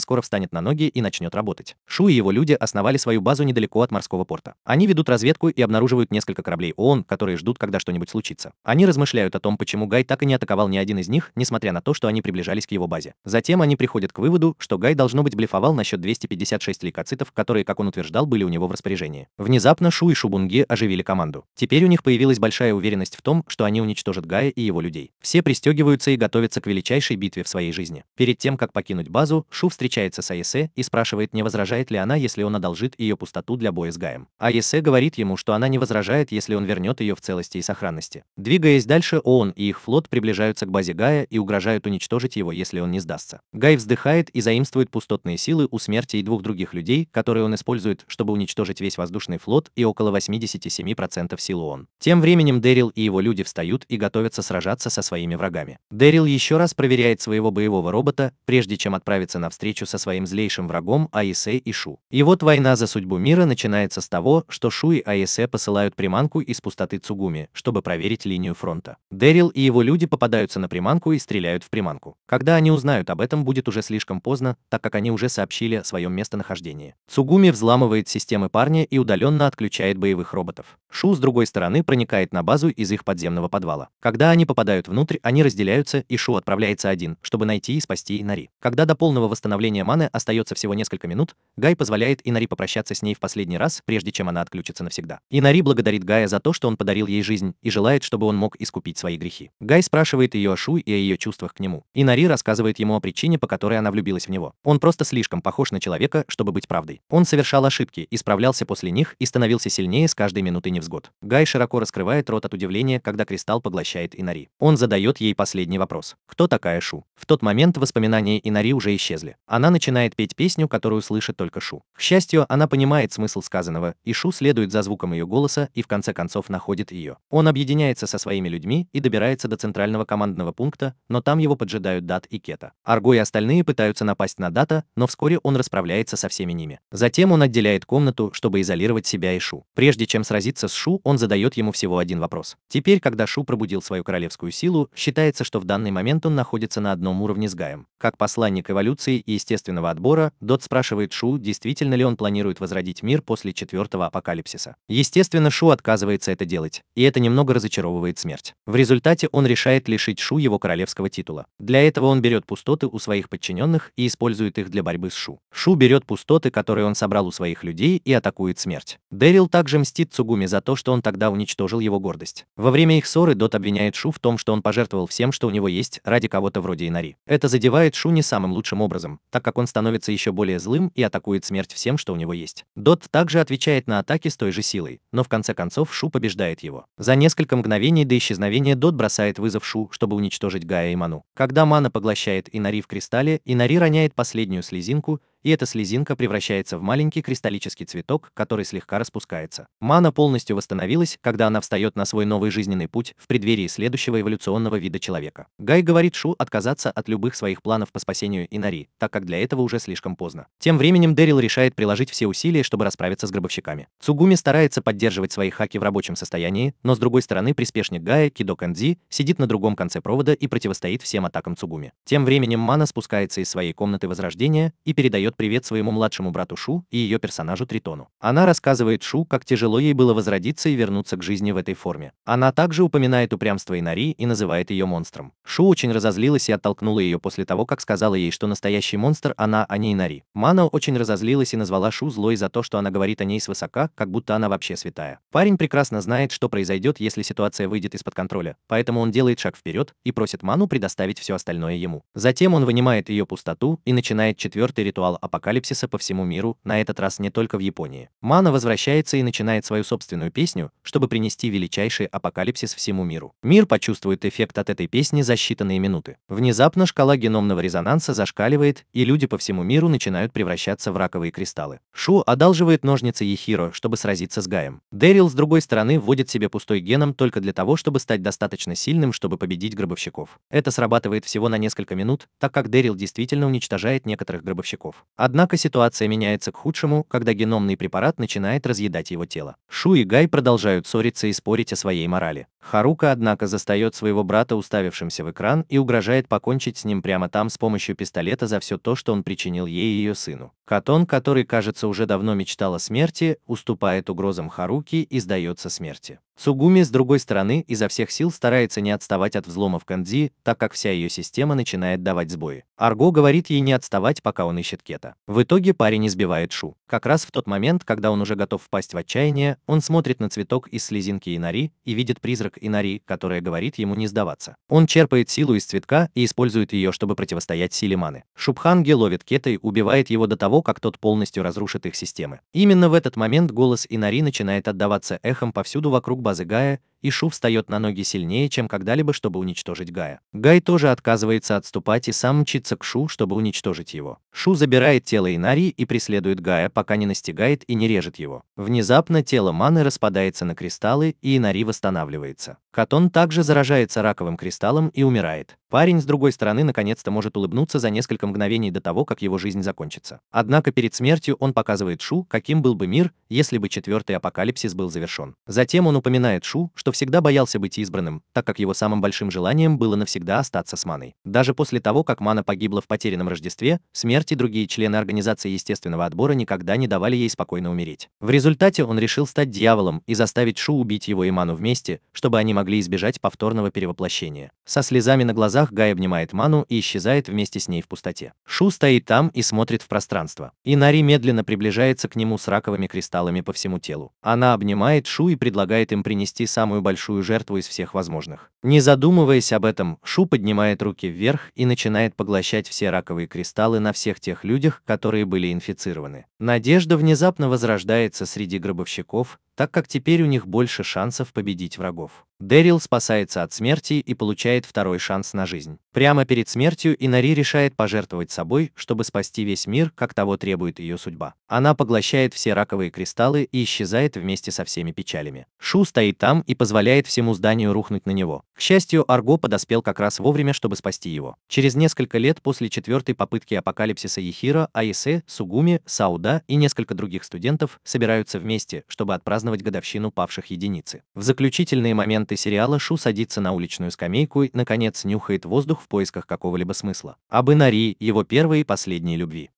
скоро встанет на ноги и начнет работать. Шу и его люди основали свою базу недалеко от морского порта. Они ведут разведку и обнаруживают несколько кораблей ООН, которые ждут, когда что-нибудь случится. Они размышляют о том, почему Гай так и не атаковал ни один из них, несмотря на то, что они приближались к его базе. Затем они приходят к выводу, что Гай должно быть блефовал насчет 256 лейкоцитов, которые, как он утверждал, были у него в распоряжении. Внезапно Шу и Шубунги оживили команду. Теперь у них появилась большая уверенность в том, что они уничтожат Гая и его людей. Все пристегиваются и готовятся к величайшей битве в своей жизни. Перед тем, как покинуть базу, Шу встречается с Аэсе и спрашивает, не возражает ли она, если он одолжит ее пустоту для боя с Гаем. Аэсе говорит ему, что она не возражает, если он вернет ее в целости и сохранности. Двигаясь дальше, ООН и их флот приближаются к базе Гая и угрожают уничтожить его, если он не сдастся. Гай вздыхает и заимствует пустотные силы у смерти и двух других людей, которые он использует, чтобы уничтожить весь воздушный флот и около 87% сил ООН. Тем временем Дэрил и его люди встают и готовятся сражаться со своими врагами. Дэрил еще раз проверяет своего боевого робота, прежде чем отправиться на встречу со своим злейшим врагом Аэсе и Шу. И вот война за судьбу мира начинается с того, что Шу и Аэсе посылают приманку из пустоты Цугуми, чтобы проверить линию фронта. Дэрил и его люди попадаются на приманку и стреляют в приманку. Когда они узнают об этом, будет уже слишком поздно, так как они уже сообщили о своем местонахождении. Цугуми взламывает системы парня и удаленно отключает боевых роботов. Шу, с другой стороны, проникает на базу из их подземного подвала. Когда они попадают внутрь, они разделяются, и Шу отправляется один, чтобы найти и спасти Инари. Когда до полного восстановления маны остается всего несколько минут, Гай позволяет Инари попрощаться с ней в последний раз, прежде чем она отключится навсегда. Инари благодарит Гая за то, что он подарил ей жизнь, и желает, чтобы он мог искупить свои грехи. Гай спрашивает ее о Шу и о ее чувствах к нему. Инари рассказывает ему о причине, по которой она влюбилась в него. Он просто слишком похож на человека, чтобы быть правдой. Он совершал ошибки, исправлялся после них и становился сильнее с каждой минутой невзгод. Гай широко раскрывает рот от удивления, когда кристалл поглощает Инари. Он задает ей последний вопрос. Кто такая Шу? В тот момент воспоминания Инари уже исчезли. Она начинает петь песню, которую слышит только Шу. К счастью, она понимает смысл сказанного, и Шу следует за звуком ее голоса и в конце концов находит ее. Он объединяется со своими людьми и добирается до центрального командного пункта, но там его поджидают Дат и Кета. Арго и остальные пытаются напасть на Дата, но вскоре он расправляется со всеми ними. Затем он отделяет комнату, чтобы изолировать себя и Шу. Прежде чем сразиться с Шу, он задает ему всего один вопрос. Теперь, когда Шу пробудил свою королевскую силу, считается, что в данный момент он находится на одном уровне с Гаем. Как посланник эволюции и естественного отбора, Дот спрашивает Шу, действительно ли он планирует возродить мир после 4-го апокалипсиса. Естественно, Шу отказывается это делать, и это немного разочаровывает смерть. В результате он решает лишить Шу его королевского титула. Для этого он берет пустоты у своих подчиненных и использует их для борьбы с Шу. Шу берет пустоты, которые он собрал у своих людей, и атакует смерть. Дэрил также мстит Цугуми за то, что он тогда уничтожил его гордость. Во время их ссоры Дот обвиняет Шу в том, что он пожертвовал всем, что у него есть, ради кого-то вроде Инари. Это задевает Шу не самым лучшим образом, так как он становится еще более злым и атакует смерть всем, что у него есть. Дот также отвечает на атаки с той же силой, но в конце концов Шу побеждает его. За несколько мгновений до исчезновения Дот бросает вызов Шу, чтобы уничтожить Гая и Ману. Когда Мана поглощает Инари в кристалле, Инари роняет последнюю слезинку, и эта слезинка превращается в маленький кристаллический цветок, который слегка распускается. Мана полностью восстановилась, когда она встает на свой новый жизненный путь в преддверии следующего эволюционного вида человека. Гай говорит Шу отказаться от любых своих планов по спасению Инари, так как для этого уже слишком поздно. Тем временем Дэрил решает приложить все усилия, чтобы расправиться с гробовщиками. Цугуми старается поддерживать свои хаки в рабочем состоянии, но с другой стороны приспешник Гая, Кидо Кэнзи, сидит на другом конце провода и противостоит всем атакам Цугуми. Тем временем Мана спускается из своей комнаты возрождения и передает привет своему младшему брату Шу и ее персонажу Тритону. Она рассказывает Шу, как тяжело ей было возродиться и вернуться к жизни в этой форме. Она также упоминает упрямство Инари и называет ее монстром. Шу очень разозлилась и оттолкнула ее после того, как сказала ей, что настоящий монстр она, а не Инари. Мана очень разозлилась и назвала Шу злой за то, что она говорит о ней свысока, как будто она вообще святая. Парень прекрасно знает, что произойдет, если ситуация выйдет из-под контроля, поэтому он делает шаг вперед и просит Ману предоставить все остальное ему. Затем он вынимает ее пустоту и начинает четвертый ритуал апокалипсиса по всему миру, на этот раз не только в Японии. Мана возвращается и начинает свою собственную песню, чтобы принести величайший апокалипсис всему миру. Мир почувствует эффект от этой песни за считанные минуты. Внезапно шкала геномного резонанса зашкаливает, и люди по всему миру начинают превращаться в раковые кристаллы. Шу одалживает ножницы Ехиро, чтобы сразиться с Гаем. Дэрил, с другой стороны, вводит себе пустой геном только для того, чтобы стать достаточно сильным, чтобы победить гробовщиков. Это срабатывает всего на несколько минут, так как Дэрил действительно уничтожает некоторых гробовщиков. Однако ситуация меняется к худшему, когда геномный препарат начинает разъедать его тело. Шу и Гай продолжают ссориться и спорить о своей морали. Харука, однако, застает своего брата уставившимся в экран и угрожает покончить с ним прямо там с помощью пистолета за все то, что он причинил ей и ее сыну. Катон, который, кажется, уже давно мечтал о смерти, уступает угрозам Харуки и сдается смерти. Цугуми, с другой стороны, изо всех сил старается не отставать от взломов Кэнзи, так как вся ее система начинает давать сбои. Арго говорит ей не отставать, пока он ищет Кета. В итоге парень избивает Шу. Как раз в тот момент, когда он уже готов впасть в отчаяние, он смотрит на цветок из слезинки Инари и видит призрак Инари, которая говорит ему не сдаваться. Он черпает силу из цветка и использует ее, чтобы противостоять силе маны. Шубханги ловит Кета и убивает его до того, как тот полностью разрушит их системы. Именно в этот момент голос Инари начинает отдаваться эхом повсюду вокруг базы Гая, и Шу встает на ноги сильнее, чем когда-либо, чтобы уничтожить Гая. Гай тоже отказывается отступать и сам мчится к Шу, чтобы уничтожить его. Шу забирает тело Инари и преследует Гая, пока не настигает и не режет его. Внезапно тело Маны распадается на кристаллы, и Инари восстанавливается. Катон также заражается раковым кристаллом и умирает. Парень, с другой стороны, наконец-то может улыбнуться за несколько мгновений до того, как его жизнь закончится. Однако перед смертью он показывает Шу, каким был бы мир, если бы четвертый апокалипсис был завершен. Затем он упоминает Шу, что всегда боялся быть избранным, так как его самым большим желанием было навсегда остаться с Маной. Даже после того, как Мана погибла в потерянном Рождестве, смерть и другие члены организации естественного отбора никогда не давали ей спокойно умереть. В результате он решил стать дьяволом и заставить Шу убить его и Ману вместе, чтобы они могли избежать повторного перевоплощения. Со слезами на глазах Гай обнимает Ману и исчезает вместе с ней в пустоте. Шу стоит там и смотрит в пространство. Инари медленно приближается к нему с раковыми кристаллами по всему телу. Она обнимает Шу и предлагает им принести самую большую жертву из всех возможных. Не задумываясь об этом, Шу поднимает руки вверх и начинает поглощать все раковые кристаллы на всех тех людях, которые были инфицированы. Надежда внезапно возрождается среди гробовщиков, так как теперь у них больше шансов победить врагов. Дэрил спасается от смерти и получает второй шанс на жизнь. Прямо перед смертью Инари решает пожертвовать собой, чтобы спасти весь мир, как того требует ее судьба. Она поглощает все раковые кристаллы и исчезает вместе со всеми печалями. Шу стоит там и позволяет всему зданию рухнуть на него. К счастью, Арго подоспел как раз вовремя, чтобы спасти его. Через несколько лет после четвертой попытки апокалипсиса Ехиро, Аисе, Сугуми, Сауда и несколько других студентов собираются вместе, чтобы отпраздновать годовщину павших единицы. В заключительные моменты сериала Шу садится на уличную скамейку и, наконец, нюхает воздух в поисках какого-либо смысла. Об Инари, его первой и последней любви.